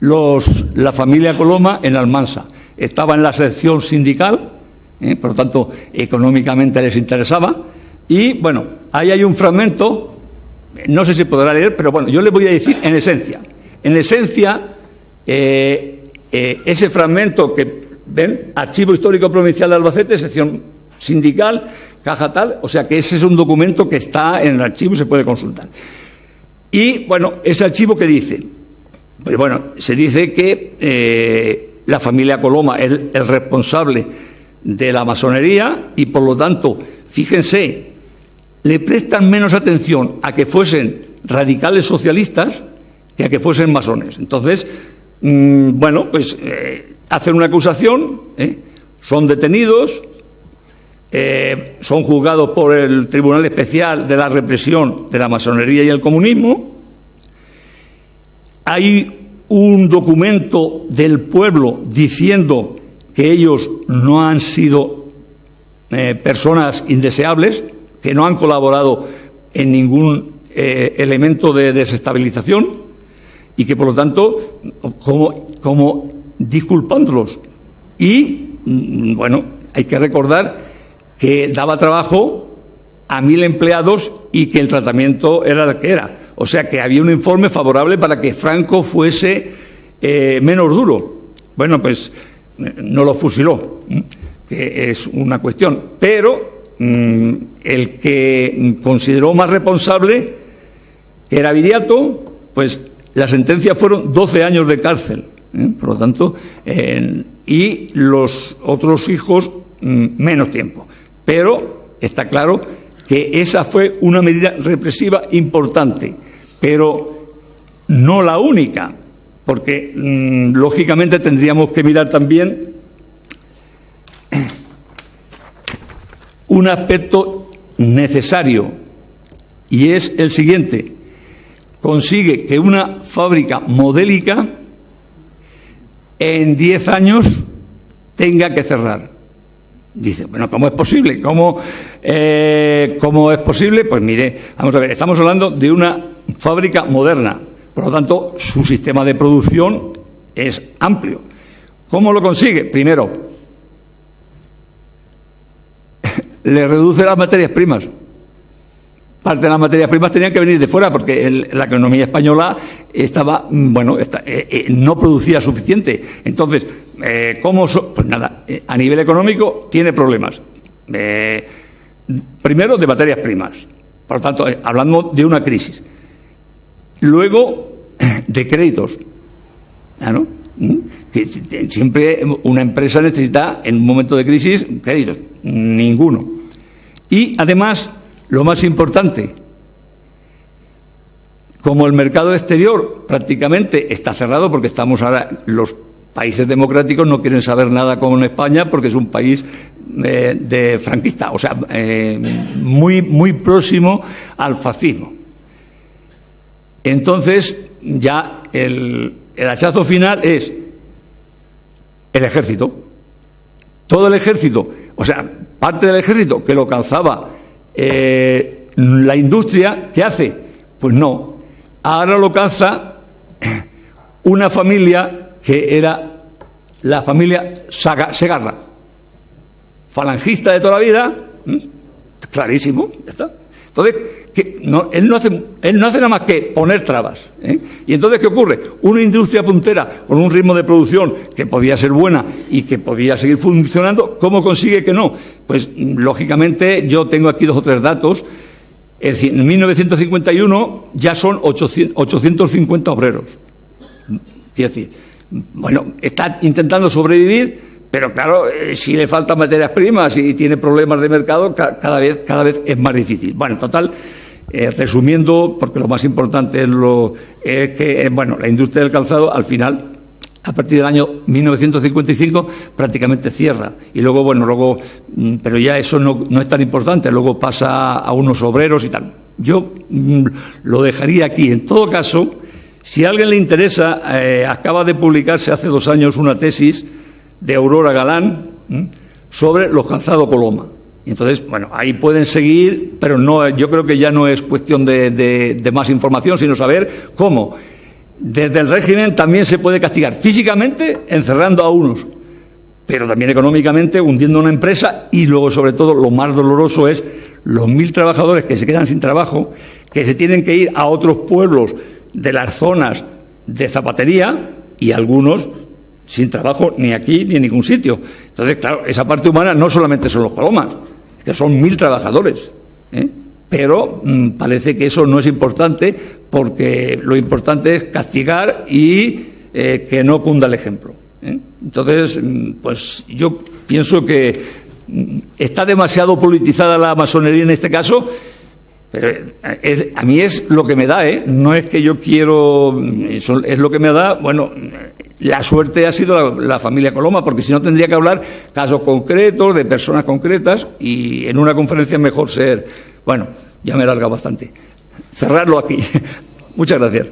la familia Coloma en Almansa. Estaba en la sección sindical, por lo tanto, económicamente les interesaba, y bueno, ahí hay un fragmento, no sé si podrá leer, pero bueno, yo le voy a decir en esencia. En esencia, ese fragmento que ven, Archivo Histórico Provincial de Albacete, sección sindical, caja tal, o sea que ese es un documento que está en el archivo y se puede consultar. Y bueno, ese archivo que dice, pues bueno, se dice que la familia Coloma es el responsable de la masonería y por lo tanto, fíjense, le prestan menos atención a que fuesen radicales socialistas que a que fuesen masones. Entonces, bueno, pues hacen una acusación, son detenidos, son juzgados por el Tribunal Especial de la Represión de la Masonería y el Comunismo. Hay un documento del pueblo diciendo que ellos no han sido personas indeseables, que no han colaborado en ningún elemento de desestabilización y que, por lo tanto, como disculpándolos. Y, bueno, hay que recordar que daba trabajo a 1.000 empleados y que el tratamiento era el que era. O sea, que había un informe favorable para que Franco fuese menos duro. Bueno, pues no lo fusiló, que es una cuestión. Pero el que consideró más responsable, que era Viriato, pues la sentencia fueron 12 años de cárcel. Por lo tanto, y los otros hijos menos tiempo. Pero está claro que esa fue una medida represiva importante, pero no la única, porque lógicamente tendríamos que mirar también un aspecto necesario, y es el siguiente: consigue que una fábrica modélica en 10 años tenga que cerrar. Dice, bueno, ¿cómo es posible? ¿Cómo es posible? Pues mire, vamos a ver, estamos hablando de una fábrica moderna, por lo tanto, su sistema de producción es amplio. ¿Cómo lo consigue? Primero, le reduce las materias primas. parte de las materias primas tenían que venir de fuera porque la economía española estaba, no producía suficiente. Entonces, pues nada, a nivel económico tiene problemas. Primero, de materias primas. Por lo tanto, hablando de una crisis. Luego, de créditos. ¿No? Siempre una empresa necesita, en un momento de crisis, créditos. Ninguno. Y, además, lo más importante, como el mercado exterior prácticamente está cerrado, porque estamos ahora, los países democráticos no quieren saber nada con España porque es un país de franquista, o sea, muy próximo al fascismo. Entonces, ya el hachazo final es el ejército. Todo el ejército, o sea, parte del ejército que lo calzaba la industria, ¿qué hace? Pues no. Ahora lo calza una familia que era la familia Segarra, falangista de toda la vida, clarísimo, ya está. Entonces, él no hace nada más que poner trabas. Y entonces, ¿qué ocurre? Una industria puntera con un ritmo de producción que podía ser buena y que podía seguir funcionando, ¿cómo consigue que no? Pues, lógicamente, yo tengo aquí 2 o 3 datos. Es decir, en 1951 ya son 850 obreros. Es decir, bueno, está intentando sobrevivir, pero claro, si le faltan materias primas y tiene problemas de mercado, cada vez es más difícil. Bueno, en total, resumiendo, porque lo más importante es que la industria del calzado, al final, a partir del año 1955, prácticamente cierra. Y luego, pero ya eso no es tan importante, luego pasa a unos obreros y tal. Yo lo dejaría aquí. En todo caso, si a alguien le interesa, acaba de publicarse hace 2 años una tesis de Aurora Galán sobre los calzados Coloma. Y entonces, ahí pueden seguir, pero no, yo creo que ya no es cuestión de más información, sino saber cómo desde el régimen también se puede castigar físicamente encerrando a unos, pero también económicamente hundiendo una empresa. Y luego, sobre todo, lo más doloroso es los 1000 trabajadores que se quedan sin trabajo, que se tienen que ir a otros pueblos de las zonas de zapatería y algunos sin trabajo ni aquí ni en ningún sitio. Entonces, claro, esa parte humana no solamente son los colomas, que son 1000 trabajadores, pero parece que eso no es importante, porque lo importante es castigar y que no cunda el ejemplo. Entonces, pues yo pienso que está demasiado politizada la masonería en este caso, pero a mí es lo que me da, no es que yo quiero, es lo que me da. La suerte ha sido la familia Coloma, porque si no tendría que hablar casos concretos, de personas concretas, y en una conferencia es mejor ser, ya me he alargado bastante. Cerrarlo aquí. Muchas gracias.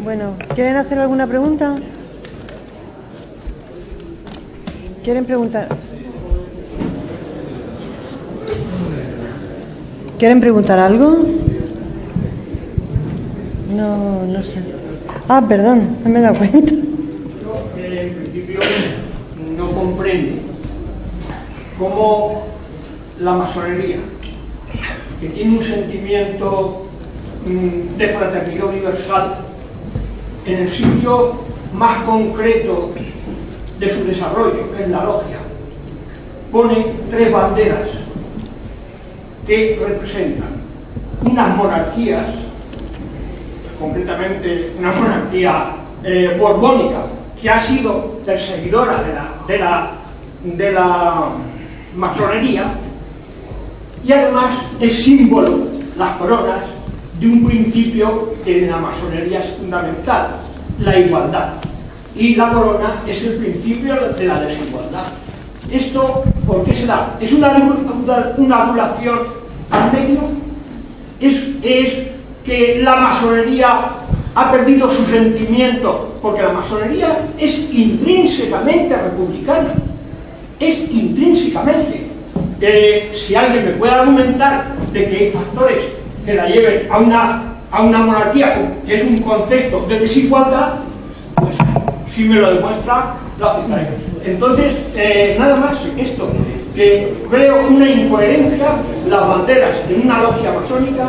Bueno, ¿quieren hacer alguna pregunta? ¿Quieren preguntar? ¿Quieren preguntar algo? No sé. Perdón, no me he dado cuenta. Yo, en principio, no comprendo cómo la masonería, que tiene un sentimiento de fraternidad universal, en el sitio más concreto de su desarrollo, que es la logia, pone 3 banderas que representan unas monarquías, concretamente una monarquía borbónica, que ha sido perseguidora de la masonería, y además es símbolo, las coronas, de un principio que en la masonería es fundamental, la igualdad. Y la corona es el principio de la desigualdad. ¿Esto por qué se da? ¿Es una anulación al medio? ¿Es que la masonería ha perdido su sentimiento? Porque la masonería es intrínsecamente republicana. Es intrínsecamente. Si alguien me puede argumentar de que hay factores que la lleven a una monarquía, que es un concepto de desigualdad, pues si me lo demuestra, lo aceptaré. Entonces, nada más esto, que creo una incoherencia las banderas en una logia masónica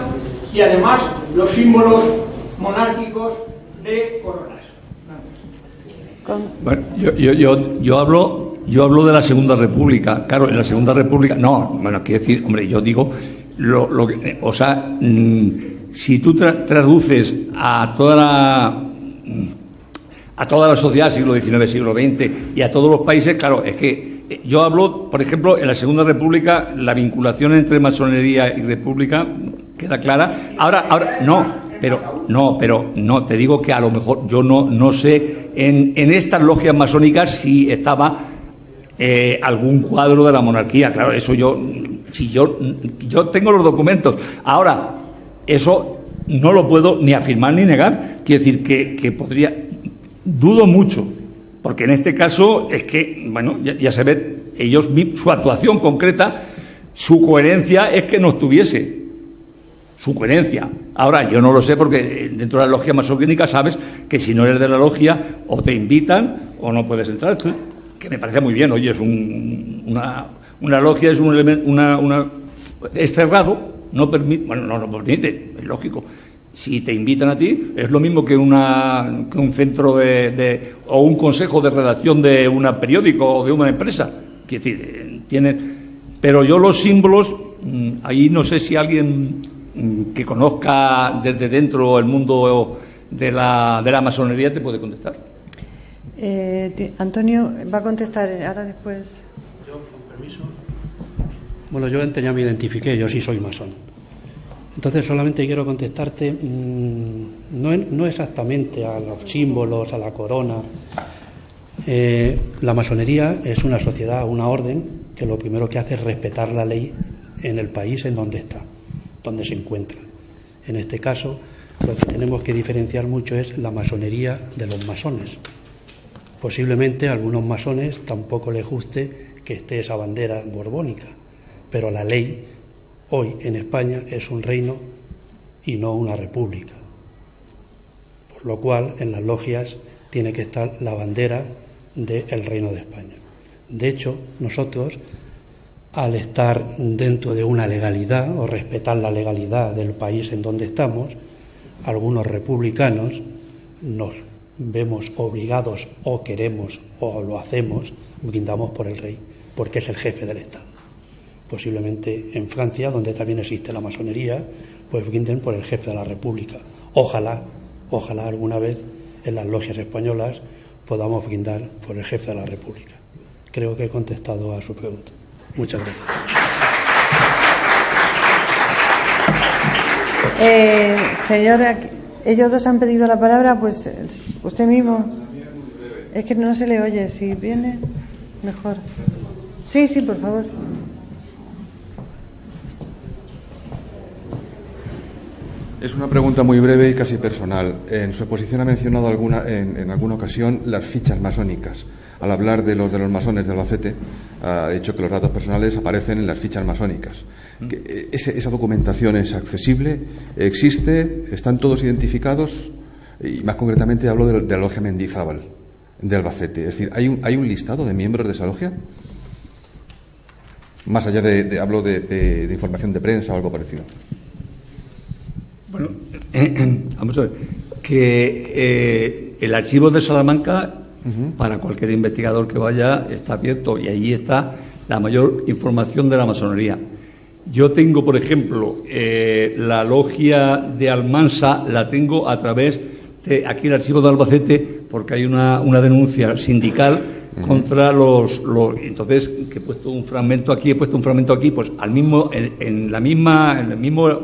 y además los símbolos monárquicos de coronas. Bueno, yo hablo de la Segunda República. Claro, en la Segunda República, no, bueno, quiero decir, hombre, yo digo, o sea, si tú traduces a toda la sociedad, siglo XIX, siglo XX, y a todos los países, claro, es que yo hablo, por ejemplo, en la Segunda República, la vinculación entre masonería y república queda clara. Ahora, no, te digo que a lo mejor yo no sé en estas logias masónicas si estaba algún cuadro de la monarquía. Claro, eso yo tengo los documentos. Ahora, eso no lo puedo ni afirmar ni negar. Quiero decir que podría, dudo mucho, porque en este caso es que, bueno, ya se ve, su actuación concreta, su coherencia es que no estuviese. Su coherencia. Ahora, yo no lo sé porque dentro de la logia masónica sabes que si no eres de la logia o te invitan o no puedes entrar, que me parece muy bien. Oye, es una logia, es un elemento, es cerrado, no permite, bueno, no permite, es lógico. Si te invitan a ti, es lo mismo que un centro o un consejo de redacción de un periódico o de una empresa. Quiere decir, pero yo los símbolos, ahí no sé si alguien que conozca desde dentro el mundo de la masonería te puede contestar. Antonio va a contestar ahora después. Yo, con permiso. Bueno, yo antes ya me identifiqué, yo sí soy masón. Entonces solamente quiero contestarte, no exactamente a los símbolos, a la corona. La masonería es una sociedad, una orden, que lo primero que hace es respetar la ley en el país en donde está, donde se encuentra. En este caso, lo que tenemos que diferenciar mucho es la masonería de los masones. Posiblemente a algunos masones tampoco les guste que esté esa bandera borbónica, pero la ley hoy en España es un reino y no una república. Por lo cual, en las logias tiene que estar la bandera del Reino de España. De hecho, nosotros, al estar dentro de una legalidad o respetar la legalidad del país en donde estamos, algunos republicanos nos vemos obligados o queremos o lo hacemos, brindamos por el rey, porque es el jefe del Estado. Posiblemente en Francia, donde también existe la masonería, pues brinden por el jefe de la República. Ojalá alguna vez en las logias españolas podamos brindar por el jefe de la República. Creo que he contestado a su pregunta. Muchas gracias. Señora, ellos dos han pedido la palabra, pues usted mismo. Es que no se le oye, si viene, mejor. Sí, por favor. Es una pregunta muy breve y casi personal. En su exposición ha mencionado en alguna ocasión las fichas masónicas. Al hablar de los masones de Albacete, ha dicho que los datos personales aparecen en las fichas masónicas. ¿Esa documentación es accesible? ¿Existe? ¿Están todos identificados? Y más concretamente hablo de la logia Mendizábal, de Albacete. Es decir, ¿hay un listado de miembros de esa logia? Más allá hablo de información de prensa o algo parecido. Bueno, vamos a ver, que el archivo de Salamanca, para cualquier investigador que vaya, está abierto y allí está la mayor información de la masonería. Yo tengo, por ejemplo, la logia de Almansa, la tengo a través de aquí el archivo de Albacete, porque hay una denuncia sindical contra los entonces, que he puesto un fragmento aquí, pues en el mismo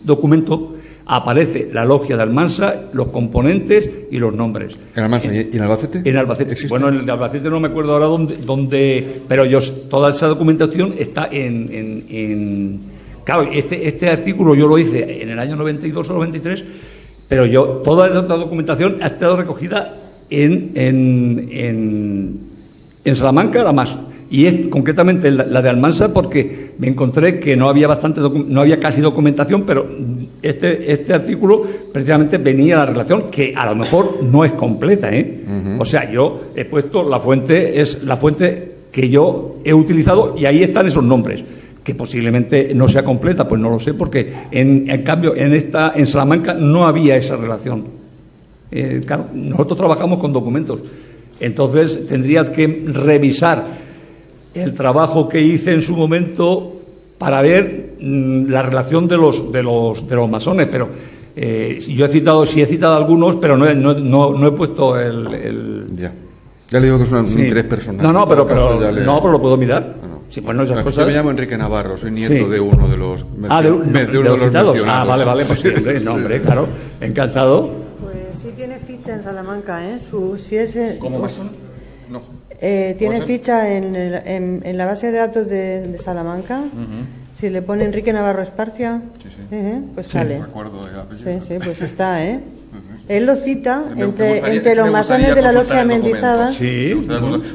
documento aparece la logia de Almansa, los componentes y los nombres. ¿En Almansa y en Albacete? En Albacete. ¿Existe? Bueno, en el de Albacete no me acuerdo ahora dónde, pero toda esa documentación está claro, este artículo yo lo hice en el año 92 o 93, pero toda esta documentación ha estado recogida en Salamanca, Y es concretamente la de Almansa, porque me encontré que no había casi documentación, pero este artículo precisamente venía la relación, que a lo mejor no es completa, ¿eh? O sea, yo he puesto la fuente, es la fuente que yo he utilizado, y ahí están esos nombres. Que posiblemente no sea completa, pues no lo sé, porque en cambio en Salamanca no había esa relación. Claro, nosotros trabajamos con documentos, entonces tendría que revisar el trabajo que hice en su momento para ver la relación de los masones, pero yo sí he citado algunos, pero no he puesto el... Ya le digo que es un interés personal. Pero lo puedo mirar. Sí, pues no, esas cosas... Yo me llamo Enrique Navarro, soy nieto de uno de los... de uno de los mencionados. Vale, pues sí, hombre, claro, encantado. Pues sí tiene ficha en Salamanca, ¿eh? ¿Cómo masón? No. Tiene ficha en la base de datos de Salamanca. Si le pone Enrique Navarro Esparcia, pues sale. Me acuerdo del apellido. Sí, pues está, ¿eh? Él lo cita entre los masones de la logia de Mendizábal. Sí.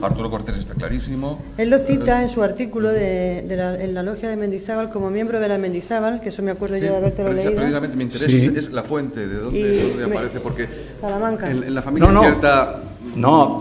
Arturo Cortés está clarísimo. Él lo cita en su artículo en la logia de Mendizábal como miembro de la Mendizábal, que eso me acuerdo yo de habértelo leído. Precisamente mi interés es la fuente, de dónde aparece, porque Salamanca. En la familia hay cierta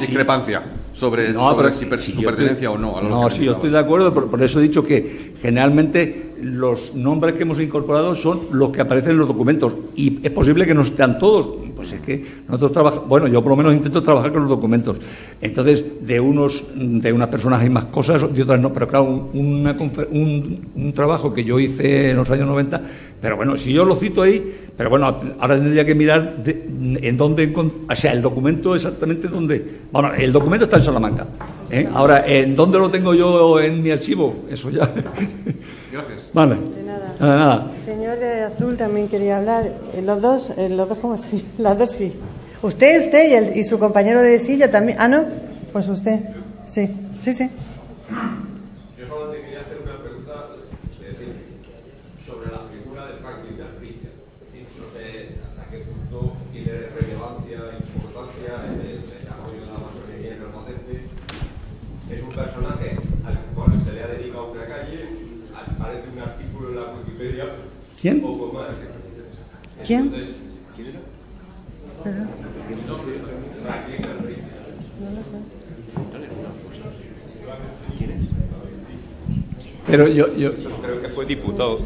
discrepancia sobre su pertenencia o no. No, sí, yo estoy de acuerdo, por eso he dicho que generalmente los nombres que hemos incorporado son los que aparecen en los documentos, y es posible que no estén todos. Pues es que nosotros trabajamos, bueno, yo por lo menos intento trabajar con los documentos. Entonces, de unas personas hay más cosas, de otras no, pero claro, un trabajo que yo hice en los años 90, pero bueno, si yo lo cito ahí, pero bueno, ahora tendría que mirar en dónde, o sea, el documento exactamente dónde. Bueno, el documento está en Salamanca, ¿eh? Ahora, ¿en dónde lo tengo yo en mi archivo? Eso ya. Gracias. Vale. De nada. El señor Azul también quería hablar. Los dos, ¿cómo sí? Las dos sí. Usted y su compañero de silla también. Ah, ¿no? Pues usted. Sí. Yo solamente quería hacer una pregunta, sobre la figura de Franklin de Albricia. No sé hasta qué punto tiene relevancia e importancia en el desarrollo de la masonería en Albacete. Es un personaje al cual se le ha dedicado una calle. Aparece un artículo en la Wikipedia. ¿Quién? Un poco más. ¿Quién? Entonces, ¿quién era? Franklin de Albricia. Pero yo creo que fue diputado.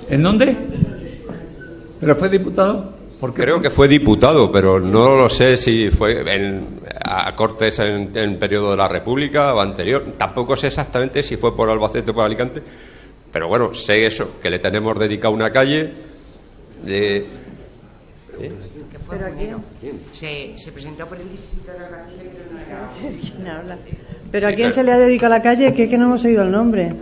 ¿En dónde? ¿Pero fue diputado? Creo que fue diputado, pero no lo sé si fue a Cortes en periodo de la República o anterior. Tampoco sé exactamente si fue por Albacete o por Alicante, pero bueno, sé eso, que le tenemos dedicado una calle. ¿Pero a quién? Se presentó por el distrito de Albacete, pero no era... ¿Quién habla? ¿Pero a quién se le ha dedicado la calle? Que no hemos oído el nombre.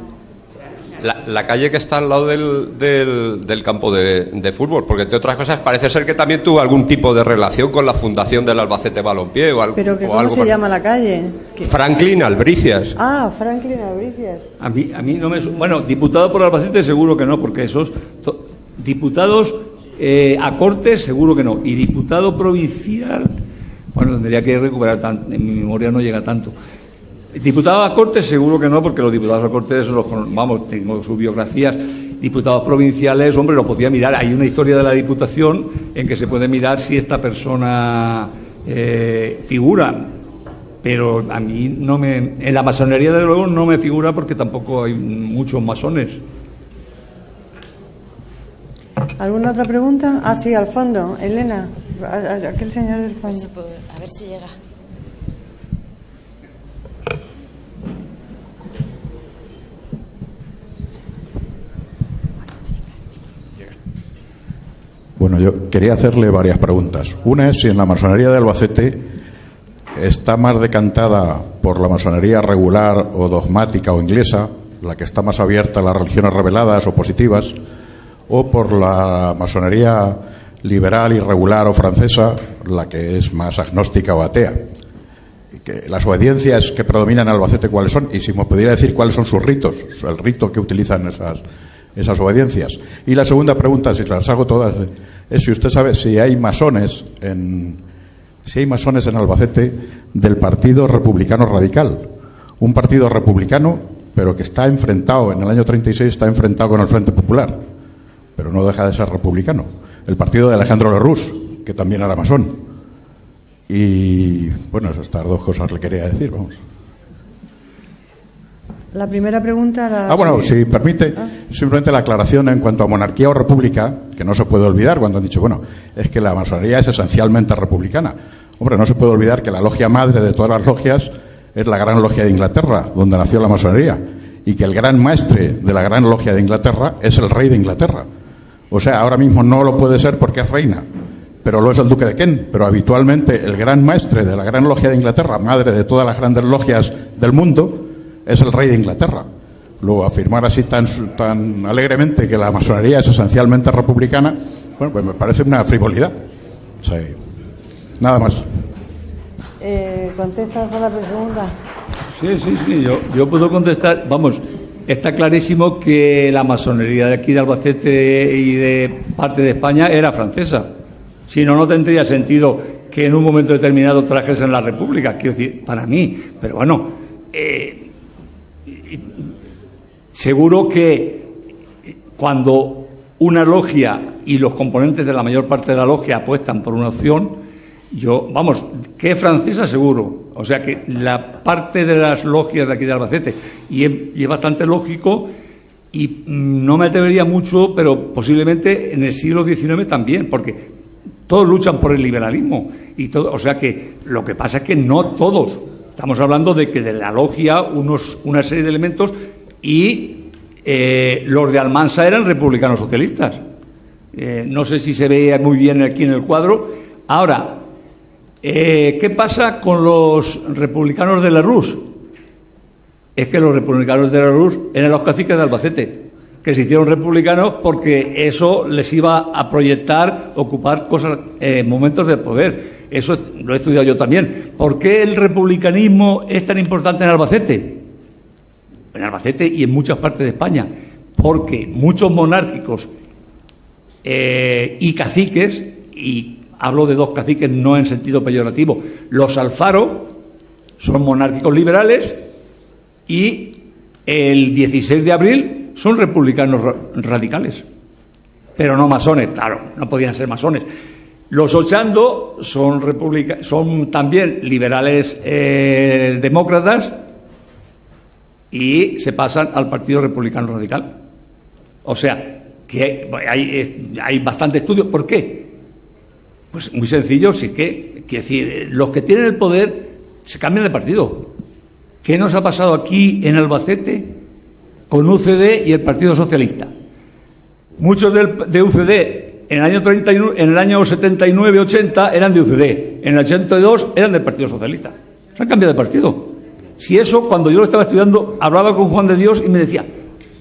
La calle que está al lado del campo de fútbol, porque entre otras cosas parece ser que también tuvo algún tipo de relación con la fundación del Albacete Balompié o algo. ¿Pero cómo se llama la calle? Franklin Albricias. Ah, Franklin Albricias. A mí no me... Bueno, diputado por Albacete seguro que no, porque esos diputados a Cortes seguro que no, y diputado provincial, bueno, tendría que recuperar tanto, en mi memoria no llega tanto. Diputados a Cortes seguro que no, porque los diputados a Cortes, tengo sus biografías. Diputados provinciales, hombre, lo podía mirar. Hay una historia de la Diputación en que se puede mirar si esta persona figura, pero a mí en la masonería desde luego no me figura, porque tampoco hay muchos masones. ¿Alguna otra pregunta? Ah, sí, al fondo. Elena, aquel señor del fondo. A ver si llega. Bueno, yo quería hacerle varias preguntas. Una es si en la masonería de Albacete está más decantada por la masonería regular o dogmática o inglesa, la que está más abierta a las religiones reveladas o positivas, o por la masonería liberal, irregular o francesa, la que es más agnóstica o atea. Que las obediencias que predominan en Albacete, ¿cuáles son? Y si me pudiera decir cuáles son sus ritos, el rito que utilizan esas obediencias. Y la segunda pregunta, si las hago todas, es si usted sabe si hay masones en Albacete del Partido Republicano Radical, un partido republicano, pero que está enfrentado, en el año 36 está enfrentado con el Frente Popular, pero no deja de ser republicano. El partido de Alejandro Lerroux, que también era masón. Y bueno, estas dos cosas le quería decir, vamos. La primera pregunta... bueno, si permite, simplemente la aclaración en cuanto a monarquía o república, que no se puede olvidar cuando han dicho, bueno, es que la masonería es esencialmente republicana. Hombre, no se puede olvidar que la logia madre de todas las logias es la Gran Logia de Inglaterra, donde nació la masonería, y que el gran maestre de la Gran Logia de Inglaterra es el rey de Inglaterra. O sea, ahora mismo no lo puede ser porque es reina, pero lo es el duque de Kent. Pero habitualmente el gran maestre de la Gran Logia de Inglaterra, madre de todas las grandes logias del mundo, es el rey de Inglaterra. Luego, afirmar así tan alegremente que la masonería es esencialmente republicana, bueno, pues me parece una frivolidad. O sea, nada más. ¿Contestas a la pregunta? Sí, yo puedo contestar. Vamos, está clarísimo que la masonería de aquí de Albacete y de parte de España era francesa. Si no, no tendría sentido que en un momento determinado trajesen la República, quiero decir, para mí. Pero bueno, seguro que cuando una logia y los componentes de la mayor parte de la logia apuestan por una opción, que es francesa seguro. O sea que la parte de las logias de aquí de Albacete, y es bastante lógico, y no me atrevería mucho, pero posiblemente en el siglo XIX también, porque todos luchan por el liberalismo, y todo, o sea que lo que pasa es que no todos. Estamos hablando de que de la logia una serie de elementos, y los de Almansa eran republicanos socialistas. No sé si se ve muy bien aquí en el cuadro. Ahora, ¿qué pasa con los republicanos de Lerroux? Es que los republicanos de Lerroux eran los caciques de Albacete, que se hicieron republicanos porque eso les iba a proyectar, ocupar momentos de poder. Eso lo he estudiado yo también. ¿Por qué el republicanismo es tan importante en Albacete? En Albacete y en muchas partes de España. Porque muchos monárquicos y caciques, y hablo de dos caciques no en sentido peyorativo, los Alfaro son monárquicos liberales y el 16 de abril son republicanos radicales, pero no masones, claro, no podían ser masones. Los Ochando son también liberales demócratas y se pasan al Partido Republicano Radical. O sea, que hay bastante estudio. ¿Por qué? Pues muy sencillo, sí que, quiero decir, los que tienen el poder se cambian de partido. ¿Qué nos ha pasado aquí en Albacete con UCD y el Partido Socialista? Muchos de UCD en el año 79-80 eran de UCD, en el 82 eran del Partido Socialista. Se han cambiado de partido. Si eso, cuando yo lo estaba estudiando, hablaba con Juan de Dios y me decía,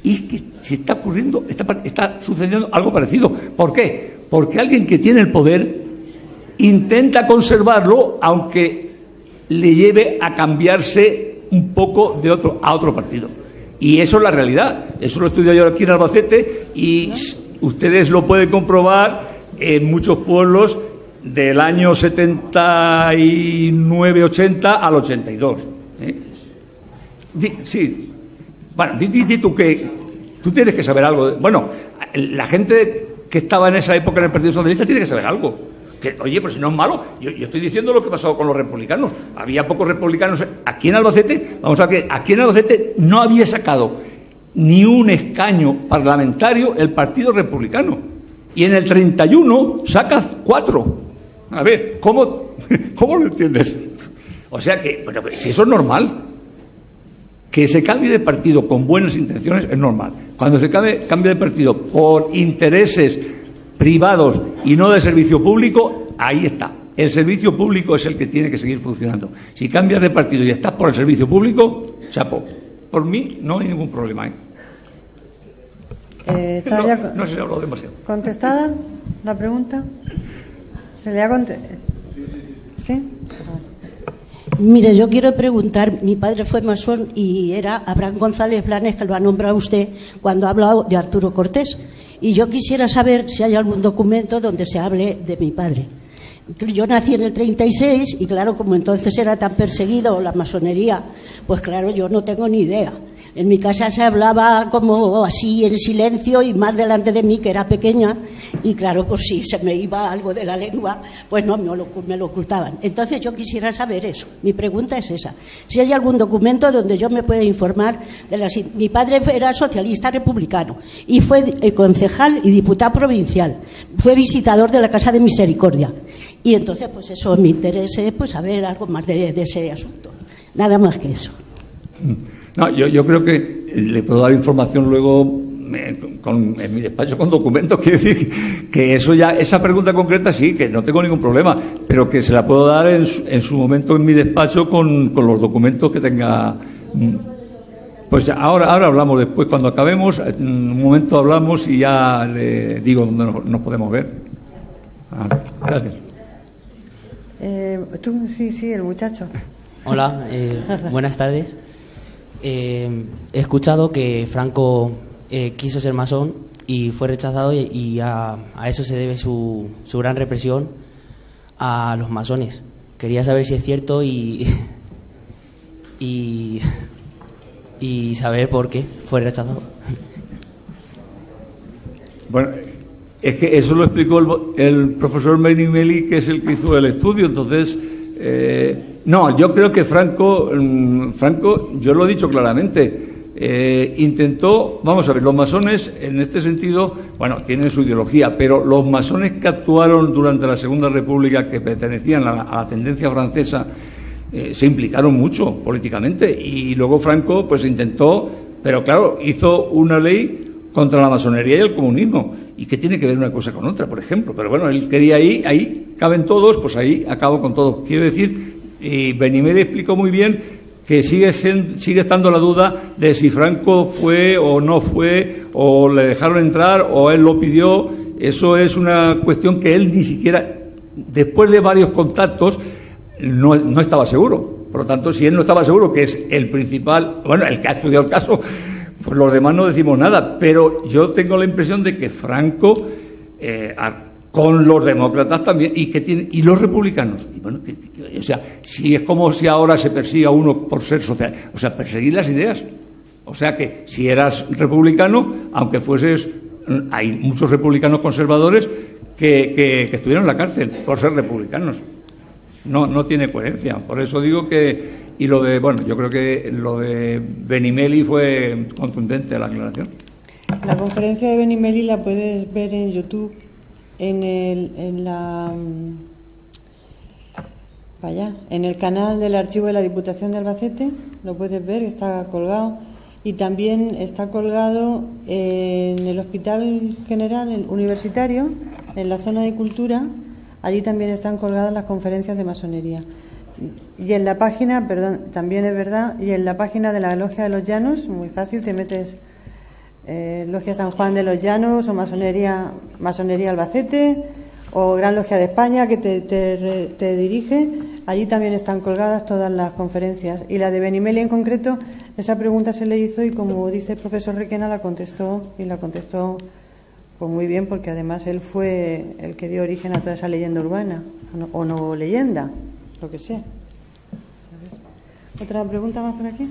y es que se está ocurriendo, está sucediendo algo parecido. ¿Por qué? Porque alguien que tiene el poder intenta conservarlo, aunque le lleve a cambiarse un poco a otro partido. Y eso es la realidad. Eso lo estudio yo aquí en Albacete y ustedes lo pueden comprobar en muchos pueblos del año 79-80 al 82. Sí. Bueno, di tú que tú tienes que saber algo. Bueno, la gente que estaba en esa época en el Partido Socialista tiene que saber algo. Que, oye, pero si no es malo, yo estoy diciendo lo que pasó con los republicanos. Había pocos republicanos aquí en Albacete. Vamos a ver, aquí en Albacete no había sacado ni un escaño parlamentario el Partido Republicano. Y en el 31 sacas 4. A ver, ¿cómo lo entiendes? O sea que, bueno, si eso es normal, que se cambie de partido con buenas intenciones es normal. Cuando se cambia de partido por intereses privados y no de servicio público, ahí está. El servicio público es el que tiene que seguir funcionando. Si cambias de partido y estás por el servicio público, chapo. Por mí no hay ningún problema. No se le ha hablado demasiado. ¿Contestada la pregunta? ¿Se le ha contestado? ¿Sí? Mire, yo quiero preguntar, mi padre fue masón y era Abraham González Blanes, que lo ha nombrado usted cuando ha hablado de Arturo Cortés. Y yo quisiera saber si hay algún documento donde se hable de mi padre. yo nací en el 36 y claro, como entonces era tan perseguido la masonería, pues claro, yo no tengo ni idea. En mi casa se hablaba como así en silencio y más delante de mí, que era pequeña, y claro, pues si se me iba algo de la lengua, pues no, me lo ocultaban. Entonces yo quisiera saber eso. Mi pregunta es esa. Si hay algún documento donde yo me pueda informar de la... Mi padre era socialista republicano y fue concejal y diputado provincial. Fue visitador de la Casa de Misericordia. Y entonces, pues eso me interesa, pues saber algo más de ese asunto. Nada más que eso. No, yo creo que le puedo dar información luego en mi despacho con documentos. Quiere decir que eso ya, esa pregunta concreta sí, que no tengo ningún problema, pero que se la puedo dar en su momento en mi despacho con los documentos que tenga. Pues ahora hablamos después, cuando acabemos, en un momento hablamos y ya le digo dónde nos podemos ver. Gracias. Tú, sí, el muchacho. Hola, buenas tardes. He escuchado que Franco quiso ser masón y fue rechazado y a eso se debe su gran represión a los masones. Quería saber si es cierto y saber por qué fue rechazado. Bueno, es que eso lo explicó el profesor Benimeli, que es el que hizo el estudio. Entonces, no, yo creo que Franco, yo lo he dicho claramente, intentó, vamos a ver, los masones en este sentido, bueno, tienen su ideología, pero los masones que actuaron durante la Segunda República, que pertenecían a la tendencia francesa, se implicaron mucho políticamente, y luego Franco pues intentó, pero claro, hizo una ley contra la masonería y el comunismo. ¿Y qué tiene que ver una cosa con otra, por ejemplo? Pero bueno, él quería ahí caben todos, pues ahí acabo con todos. Quiero decir, y Benimeli explicó muy bien que sigue estando la duda de si Franco fue o no fue, o le dejaron entrar o él lo pidió. Eso es una cuestión que él ni siquiera, después de varios contactos, no estaba seguro. Por lo tanto, si él no estaba seguro, que es el principal, bueno, el que ha estudiado el caso, pues los demás no decimos nada. Pero yo tengo la impresión de que Franco, con los demócratas también, y los republicanos, y bueno, o sea, si es como si ahora se persiga a uno por ser social, o sea, perseguir las ideas. O sea que si eras republicano, aunque fueses, hay muchos republicanos conservadores que estuvieron en la cárcel por ser republicanos. No tiene coherencia. Por eso digo que, y lo de, bueno, yo creo que lo de Benimeli fue contundente la aclaración. La conferencia de Benimeli la puedes ver en YouTube, en el canal del archivo de la Diputación de Albacete, lo puedes ver, está colgado, y también está colgado en el Hospital General Universitario, en la zona de cultura. Allí también están colgadas las conferencias de masonería. Y en la página, también es verdad, y en la página de la Logia de los Llanos, muy fácil, te metes Logia San Juan de los Llanos o Masonería Albacete o Gran Logia de España, que te dirige. Allí también están colgadas todas las conferencias. Y la de Benimeli en concreto, esa pregunta se le hizo y, como dice el profesor Requena, la contestó pues muy bien, porque además él fue el que dio origen a toda esa leyenda urbana, o no leyenda, lo que sea. ¿Otra pregunta más por aquí?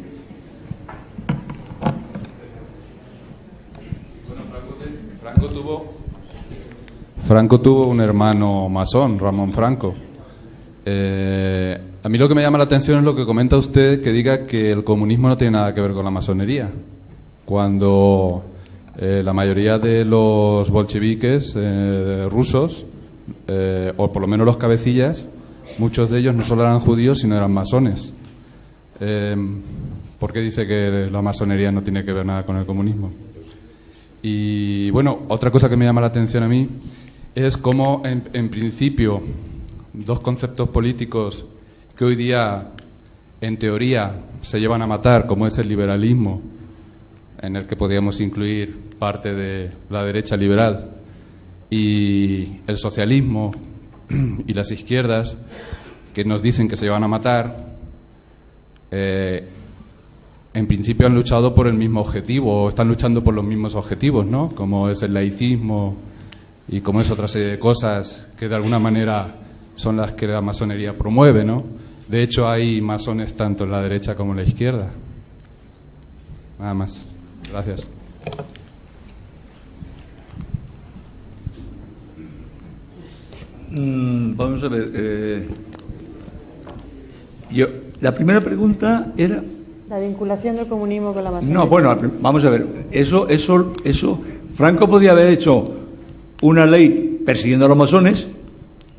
Bueno, Franco tuvo un hermano masón, Ramón Franco. A mí lo que me llama la atención es lo que comenta usted, que diga que el comunismo no tiene nada que ver con la masonería, cuando la mayoría de los bolcheviques rusos, o por lo menos los cabecillas, muchos de ellos no solo eran judíos, sino eran masones. ¿Por qué dice que la masonería no tiene que ver nada con el comunismo? Y bueno, otra cosa que me llama la atención a mí es cómo, en principio, dos conceptos políticos que hoy día, en teoría, se llevan a matar, como es el liberalismo, en el que podríamos incluir parte de la derecha liberal, y el socialismo y las izquierdas, que nos dicen que se llevan a matar, en principio han luchado por el mismo objetivo, o están luchando por los mismos objetivos, ¿no? Como es el laicismo y como es otra serie de cosas que de alguna manera son las que la masonería promueve, ¿no? De hecho, hay masones tanto en la derecha como en la izquierda. Nada más. Gracias. Vamos a ver. La primera pregunta era... La vinculación del comunismo con la masonería. No, bueno, vamos a ver. Eso, Franco podía haber hecho una ley persiguiendo a los masones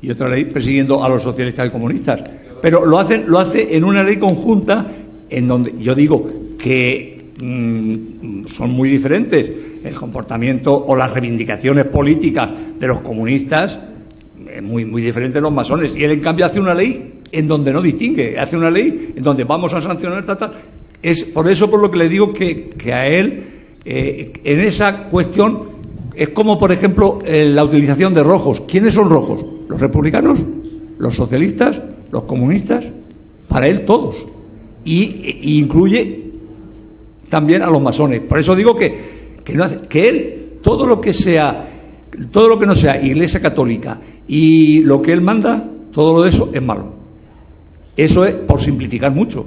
y otra ley persiguiendo a los socialistas y comunistas. Pero lo hace en una ley conjunta en donde yo digo que son muy diferentes el comportamiento o las reivindicaciones políticas de los comunistas, muy, muy diferente de los masones. Y él, en cambio, hace una ley en donde no distingue, hace una ley en donde vamos a sancionar tal. Es por eso por lo que le digo que a él, en esa cuestión, es como, por ejemplo, la utilización de rojos. ¿Quiénes son rojos? ¿Los republicanos? ¿Los socialistas? ¿Los comunistas? Para él todos. Y incluye también a los masones. Por eso digo que él, todo lo que no sea Iglesia Católica y lo que él manda, todo lo de eso es malo. Eso es por simplificar mucho.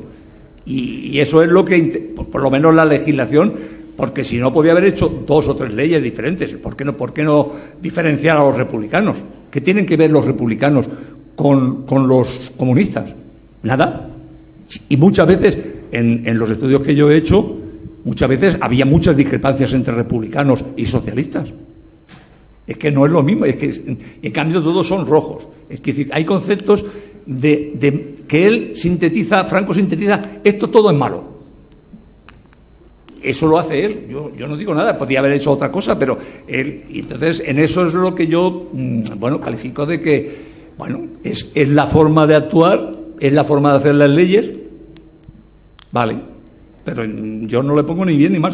Y eso es lo que, por lo menos la legislación, porque si no podía haber hecho 2 o 3 leyes diferentes. ¿Por qué no diferenciar a los republicanos? ¿Qué tienen que ver los republicanos con los comunistas? Nada. Y muchas veces, en los estudios que yo he hecho, muchas veces había muchas discrepancias entre republicanos y socialistas. Es que no es lo mismo, es que en cambio todos son rojos. Es que hay conceptos de que él sintetiza, Franco sintetiza, esto todo es malo. Eso lo hace él, yo no digo nada, podría haber hecho otra cosa, pero él, y entonces en eso es lo que yo, califico de que, es la forma de actuar, es la forma de hacer las leyes, vale, pero yo no le pongo ni bien ni mal,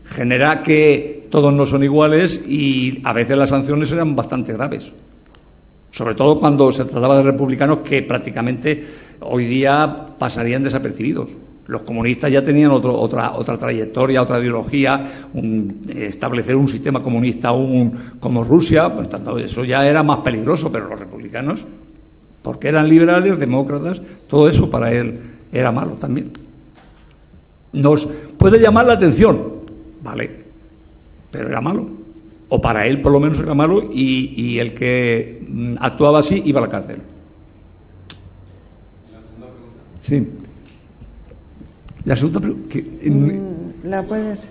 genera que todos no son iguales y a veces las sanciones eran bastante graves. Sobre todo cuando se trataba de republicanos que prácticamente hoy día pasarían desapercibidos. Los comunistas ya tenían otra trayectoria, otra ideología, establecer un sistema comunista aún como Rusia, por tanto eso ya era más peligroso, pero los republicanos, porque eran liberales, demócratas, todo eso para él era malo también. Nos puede llamar la atención, vale, pero era malo. O para él, por lo menos, era malo y el que actuaba así iba a la cárcel. Sí. La segunda pregunta... ¿La puedes...?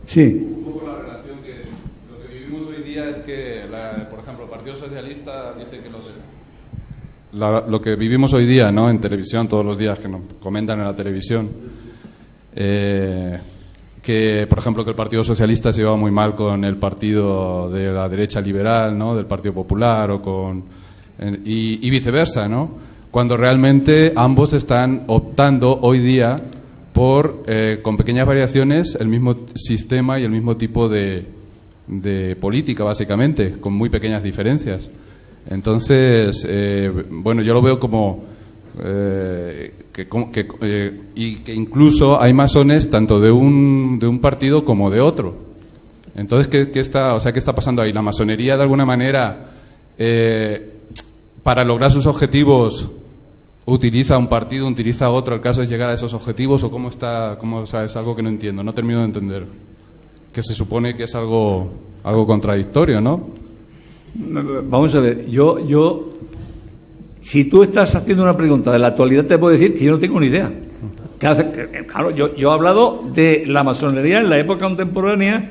Sí. Un poco la relación que lo que vivimos hoy día es que, por ejemplo, el Partido Socialista dice que lo que vivimos hoy día, ¿no?, en televisión, todos los días que nos comentan en la televisión, que, por ejemplo, que el Partido Socialista se lleva muy mal con el partido de la derecha liberal, ¿no?, del Partido Popular, y viceversa, ¿no?, cuando realmente ambos están optando hoy día por, con pequeñas variaciones, el mismo sistema y el mismo tipo de política, básicamente, con muy pequeñas diferencias. Entonces, yo lo veo como... y que incluso hay masones tanto de un partido como de otro. Entonces, ¿qué está pasando ahí? ¿La masonería de alguna manera para lograr sus objetivos utiliza un partido, utiliza otro, el caso es llegar a esos objetivos, o cómo está? Es algo que no entiendo, no termino de entender, que se supone que es algo contradictorio, ¿no? Vamos a ver, yo si tú estás haciendo una pregunta de la actualidad, te puedo decir que yo no tengo ni idea. Claro, yo he hablado de la masonería en la época contemporánea,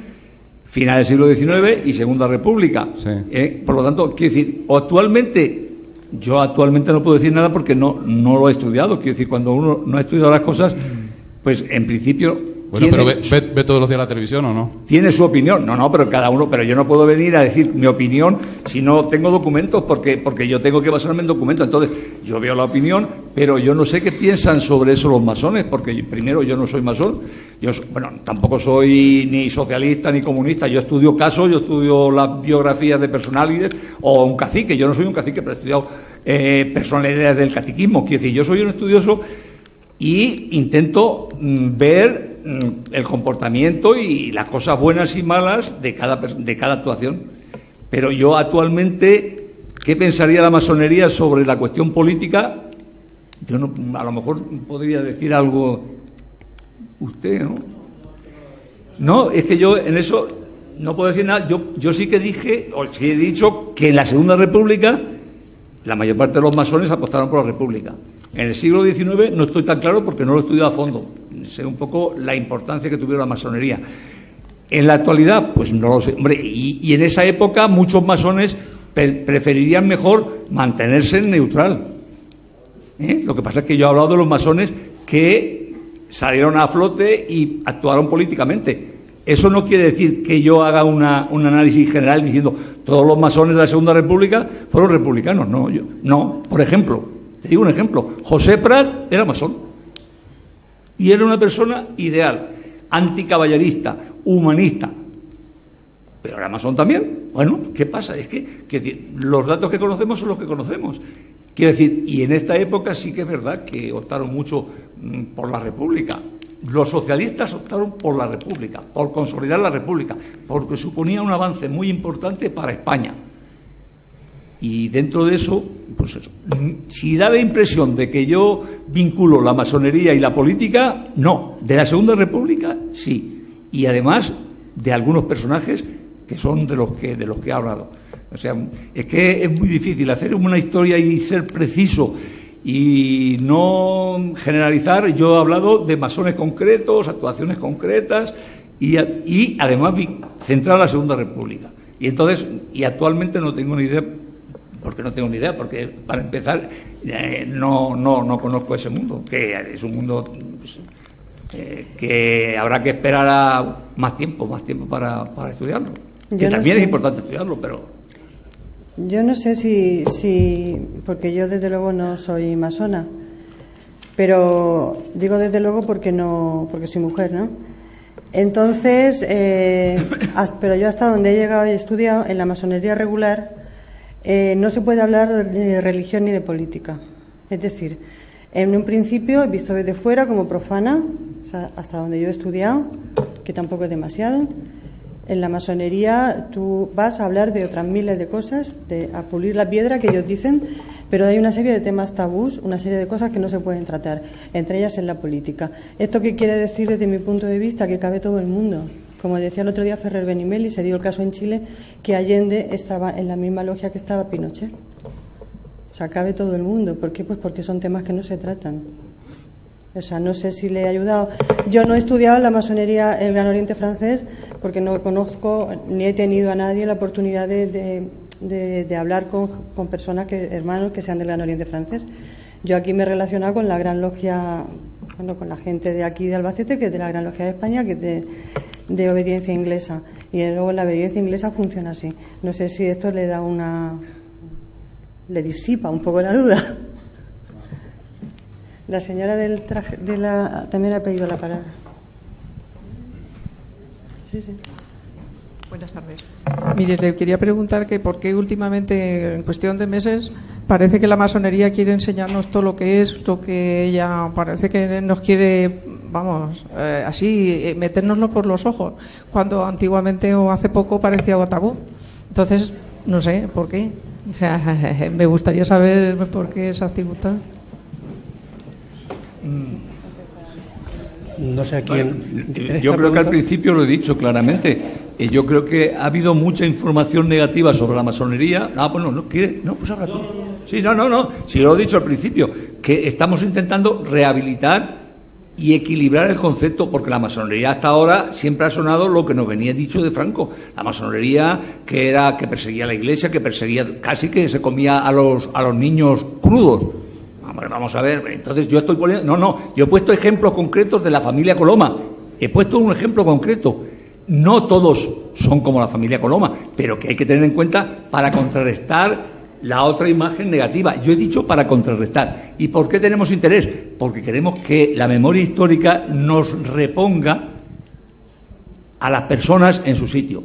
final del siglo XIX y Segunda República. Sí. Por lo tanto, quiero decir, yo actualmente no puedo decir nada porque no lo he estudiado. Quiero decir, cuando uno no ha estudiado las cosas, pues en principio... Bueno, pero ¿ve todos los días la televisión o no? Tiene su opinión. No, pero cada uno... Pero yo no puedo venir a decir mi opinión si no tengo documentos, porque yo tengo que basarme en documentos. Entonces, yo veo la opinión, pero yo no sé qué piensan sobre eso los masones, porque primero yo no soy masón. Tampoco soy ni socialista ni comunista. Yo estudio casos, yo estudio las biografías de personalidades o un cacique. Yo no soy un cacique, pero he estudiado personalidades del caciquismo. Quiero decir, yo soy un estudioso y intento ver el comportamiento y las cosas buenas y malas de cada actuación. Pero yo actualmente ¿Qué pensaría la masonería sobre la cuestión política? Yo no, a lo mejor podría decir algo usted, ¿no? No, es que yo en eso no puedo decir nada. Yo sí que dije, o sí he dicho, que en la Segunda República la mayor parte de los masones apostaron por la República. En el siglo XIX no estoy tan claro porque no lo he estudiado a fondo. Sé un poco la importancia que tuvieron la masonería. En la actualidad, pues no lo sé. Hombre, y en esa época muchos masones preferirían mejor mantenerse neutral. Lo que pasa es que yo he hablado de los masones que salieron a flote y actuaron políticamente. Eso no quiere decir que yo haga un análisis general diciendo todos los masones de la Segunda República fueron republicanos. No. Por ejemplo, te digo un ejemplo. José Prat era masón y era una persona ideal, anticaballerista, humanista, pero era masón también. Bueno, ¿qué pasa? Es que los datos que conocemos son los que conocemos. Quiero decir, y en esta época sí que es verdad que optaron mucho por la República. Los socialistas optaron por la República, por consolidar la República, porque suponía un avance muy importante para España. Y dentro de eso, pues eso. Si da la impresión de que yo vinculo la masonería y la política, no. De la Segunda República, sí. Y además de algunos personajes que son de los que he hablado. O sea, es que es muy difícil hacer una historia y ser preciso y no generalizar. Yo he hablado de masones concretos, actuaciones concretas y además centrar la Segunda República. Y actualmente no tengo ni idea, porque para empezar no conozco ese mundo, que es un mundo pues, que habrá que esperar a más tiempo para estudiarlo. Que también es importante estudiarlo, pero... Yo no sé si porque yo desde luego no soy masona, pero digo desde luego porque soy mujer, ¿no? Entonces, pero yo hasta donde he llegado y he estudiado, en la masonería regular, no se puede hablar de religión ni de política. Es decir, en un principio, visto desde fuera como profana, o sea, hasta donde yo he estudiado, que tampoco es demasiado, en la masonería tú vas a hablar de otras miles de cosas, a pulir la piedra que ellos dicen, pero hay una serie de temas tabús, una serie de cosas que no se pueden tratar, entre ellas en la política. ¿Esto qué quiere decir desde mi punto de vista? Que cabe todo el mundo. Como decía el otro día Ferrer Benimeli, se dio el caso en Chile, que Allende estaba en la misma logia que estaba Pinochet. O sea, cabe todo el mundo. ¿Por qué? Pues porque son temas que no se tratan. O sea, no sé si le he ayudado. Yo no he estudiado la masonería, el Gran Oriente francés, porque no conozco ni he tenido a nadie la oportunidad de hablar con personas, hermanos que sean del Gran Oriente francés. Yo aquí me he relacionado con la Gran Logia, con la gente de aquí de Albacete, que es de la Gran Logia de España, que es de obediencia inglesa. Y luego la obediencia inglesa funciona así. No sé si esto le disipa un poco la duda. La señora del traje también ha pedido la palabra. Sí. Buenas tardes. Mire, le quería preguntar que por qué últimamente, en cuestión de meses, parece que la masonería quiere enseñarnos todo lo que es, lo que ella parece que nos quiere, así, metérnoslo por los ojos, cuando antiguamente o hace poco parecía tabú. Entonces, no sé por qué. O sea, me gustaría saber por qué esa actividad. No sé a quién. Yo creo que al principio lo he dicho claramente. Yo creo que ha habido mucha información negativa sobre la masonería. Pues habla tú. Sí, no. Sí, lo he dicho al principio. Que estamos intentando rehabilitar y equilibrar el concepto, porque la masonería hasta ahora siempre ha sonado lo que nos venía dicho de Franco. La masonería que perseguía a la Iglesia, que perseguía, casi que se comía a los niños crudos. Vamos a ver, entonces yo estoy poniendo... yo he puesto ejemplos concretos de la familia Coloma. He puesto un ejemplo concreto. No todos son como la familia Coloma, pero que hay que tener en cuenta para contrarrestar la otra imagen negativa. Yo he dicho para contrarrestar. ¿Y por qué tenemos interés? Porque queremos que la memoria histórica nos reponga a las personas en su sitio.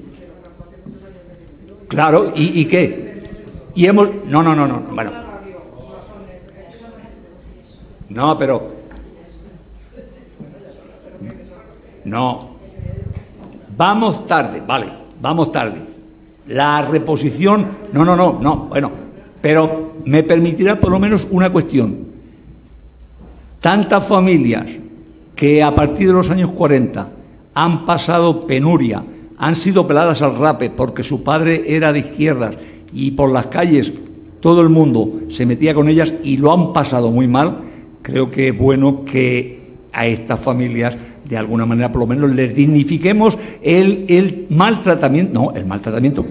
Claro, ¿y qué? Y hemos... No, bueno... No, pero... No. Vamos tarde, vale, vamos tarde. La reposición... No, bueno. Pero me permitirá por lo menos una cuestión. Tantas familias que a partir de los años 40 han pasado penuria, han sido peladas al rape porque su padre era de izquierdas y por las calles todo el mundo se metía con ellas y lo han pasado muy mal, creo que es bueno que a estas familias de alguna manera por lo menos les dignifiquemos el maltratamiento, no, el maltratamiento.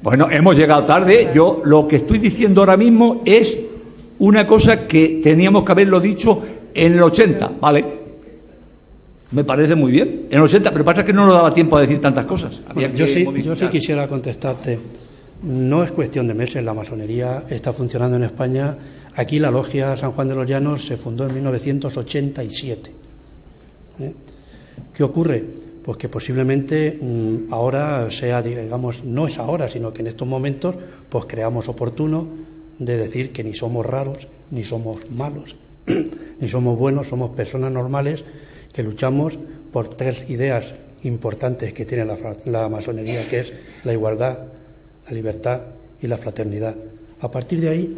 Bueno, hemos llegado tarde. Yo lo que estoy diciendo ahora mismo es una cosa que teníamos que haberlo dicho en el 80, ¿vale? Me parece muy bien. En el 80, pero pasa que no nos daba tiempo a decir tantas cosas. Bueno, yo sí quisiera contestarte. No es cuestión de meses. La masonería está funcionando en España. Aquí la logia San Juan de los Llanos se fundó en 1987. ¿Qué ocurre? Pues que posiblemente ahora sea, digamos, no es ahora, sino que en estos momentos pues creamos oportuno de decir que ni somos raros, ni somos malos, ni somos buenos, somos personas normales que luchamos por tres ideas importantes que tiene la masonería, que es la igualdad, la libertad y la fraternidad. A partir de ahí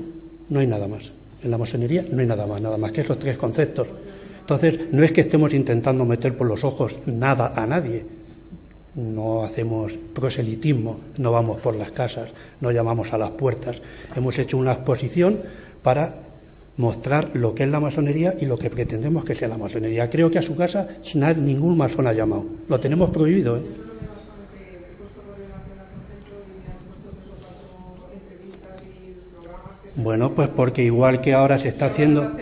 no hay nada más. En la masonería no hay nada más que esos tres conceptos. Entonces, no es que estemos intentando meter por los ojos nada a nadie. No hacemos proselitismo, no vamos por las casas, no llamamos a las puertas. Hemos hecho una exposición para mostrar lo que es la masonería y lo que pretendemos que sea la masonería. Creo que a su casa ningún masón ha llamado. Lo tenemos prohibido, ¿eh? Bueno, pues porque igual que ahora se está haciendo,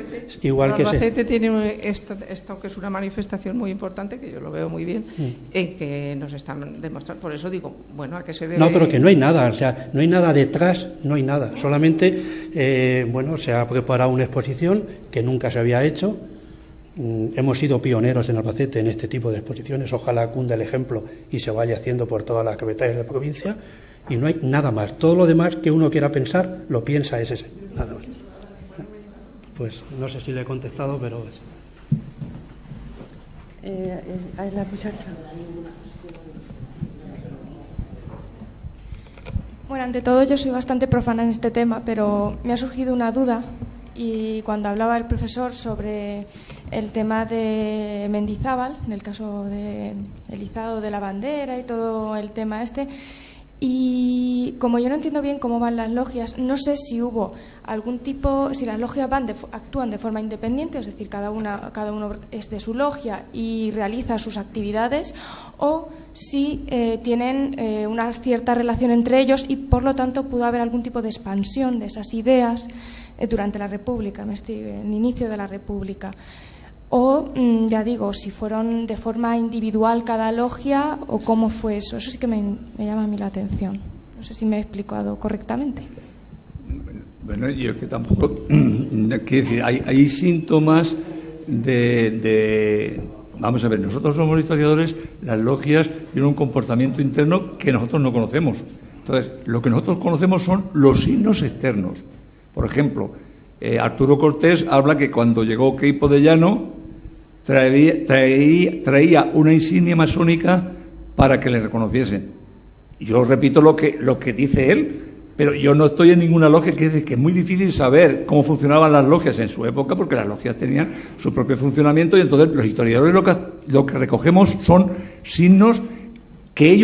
igual que Albacete tiene esto que es una manifestación muy importante, que yo lo veo muy bien, en que nos están demostrando. Por eso digo, bueno, ¿a qué se debe? No, pero que no hay nada, o sea, no hay nada detrás, no hay nada. Solamente, bueno, se ha preparado una exposición que nunca se había hecho. Hemos sido pioneros en Albacete en este tipo de exposiciones. Ojalá cunda el ejemplo y se vaya haciendo por todas las capitales de provincia. Y no hay nada más. Todo lo demás que uno quiera pensar, lo piensa ese, nada más. Pues no sé si le he contestado, pero... la muchacha. Bueno, ante todo yo soy bastante profana en este tema, pero me ha surgido una duda. Y cuando hablaba el profesor sobre el tema de Mendizábal, del caso del izado de la bandera y todo el tema este... Y como yo no entiendo bien cómo van las logias, no sé si hubo algún tipo, si las logias actúan de forma independiente, es decir, cada uno es de su logia y realiza sus actividades, o si tienen una cierta relación entre ellos y por lo tanto pudo haber algún tipo de expansión de esas ideas durante la República, en el inicio de la República. O, ya digo, si fueron de forma individual cada logia o cómo fue eso. Eso sí que me llama a mí la atención. No sé si me he explicado correctamente. Bueno, yo es que tampoco... Quiero decir, hay síntomas de... Vamos a ver, nosotros somos historiadores, las logias tienen un comportamiento interno que nosotros no conocemos. Entonces, lo que nosotros conocemos son los signos externos. Por ejemplo, Arturo Cortés habla que cuando llegó Queipo de Llano traía una insignia masónica para que le reconociesen. Yo repito lo que dice él, pero yo no estoy en ninguna logia, que es muy difícil saber cómo funcionaban las logias en su época, porque las logias tenían su propio funcionamiento y entonces los historiadores lo que recogemos son signos que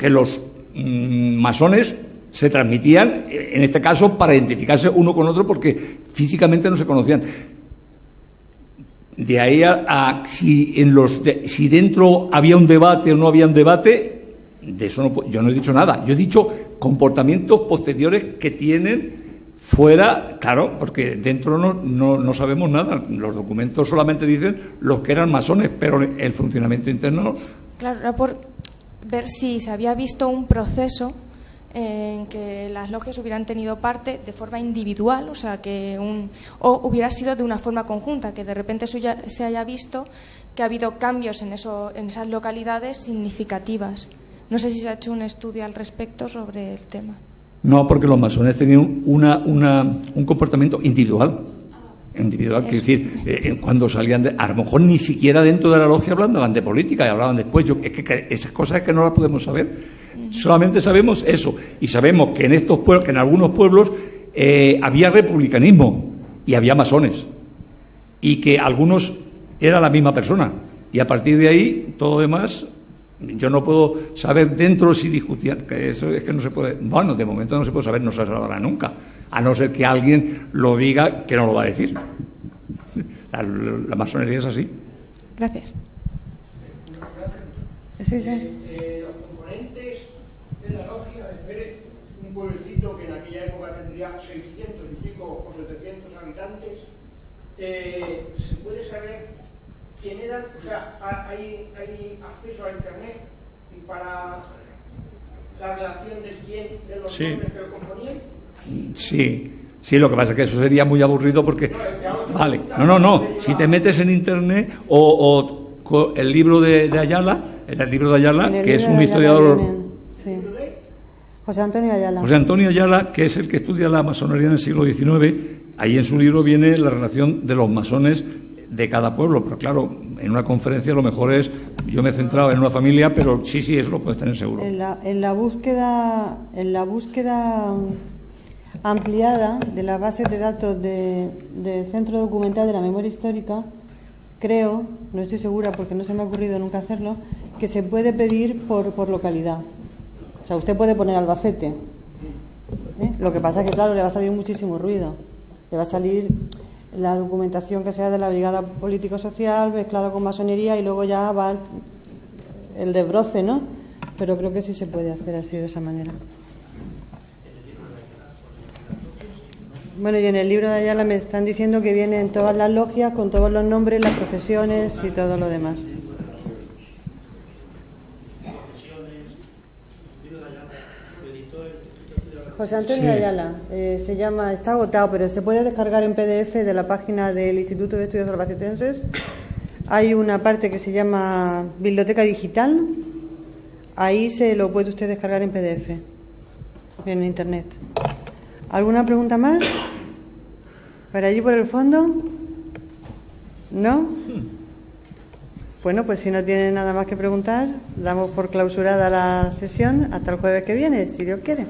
los masones se transmitían, en este caso, para identificarse uno con otro, porque físicamente no se conocían. De ahí a si dentro había un debate o no había un debate, de eso yo no he dicho nada. Yo he dicho comportamientos posteriores que tienen fuera, claro, porque dentro no sabemos nada. Los documentos solamente dicen los que eran masones, pero el funcionamiento interno... Claro, era por ver si se había visto un proceso en que las logias hubieran tenido parte de forma individual, o sea, o hubiera sido de una forma conjunta, que de repente se haya visto que ha habido cambios en esas localidades significativas. No sé si se ha hecho un estudio al respecto sobre el tema. No, porque los masones tenían un comportamiento individual. individual. Quiero decir, cuando salían, a lo mejor ni siquiera dentro de la logia hablaban de política y hablaban después. Es que esas cosas es que no las podemos saber. Solamente sabemos eso. Y sabemos que en estos pueblos, que en algunos pueblos había republicanismo y había masones. Y que algunos era la misma persona. Y a partir de ahí, todo lo demás, yo no puedo saber dentro si discutían, que eso es que no se puede. Bueno, de momento no se puede saber, no se sabrá nunca. A no ser que alguien lo diga, que no lo va a decir. La masonería es así. Gracias. Sí, sí. Los componentes de la logia de Pérez, un pueblecito que en aquella época tendría 600 y pico o 700 habitantes, ¿se puede saber quién eran? O sea, ¿hay acceso a Internet para la relación de quién, de los nombres que lo componían? Sí, lo que pasa es que eso sería muy aburrido porque... Vale, no. Si te metes en Internet o el libro de Ayala, que es un historiador... Sí. José Antonio Ayala. José Antonio Ayala, que es el que estudia la masonería en el siglo XIX, ahí en su libro viene la relación de los masones de cada pueblo, pero claro, en una conferencia lo mejor es, yo me he centrado en una familia, pero sí, eso lo puedes tener seguro. En la búsqueda ampliada de las bases de datos del Centro Documental de la Memoria Histórica, creo, no estoy segura porque no se me ha ocurrido nunca hacerlo, que se puede pedir por localidad. O sea, usted puede poner Albacete. Lo que pasa es que, claro, le va a salir muchísimo ruido. Le va a salir la documentación que sea de la Brigada Político-Social mezclado con masonería y luego ya va el desbroce, ¿no? Pero creo que sí se puede hacer así, de esa manera. Bueno, y en el libro de Ayala me están diciendo que vienen todas las logias con todos los nombres, las profesiones y todo lo demás. José Antonio Ayala, se llama, está agotado, pero se puede descargar en PDF de la página del Instituto de Estudios Albacetenses. Hay una parte que se llama Biblioteca Digital, ahí se lo puede usted descargar en PDF, en Internet. ¿Alguna pregunta más? ¿Por allí por el fondo? ¿No? Bueno, pues si no tiene nada más que preguntar, damos por clausurada la sesión hasta el jueves que viene, si Dios quiere.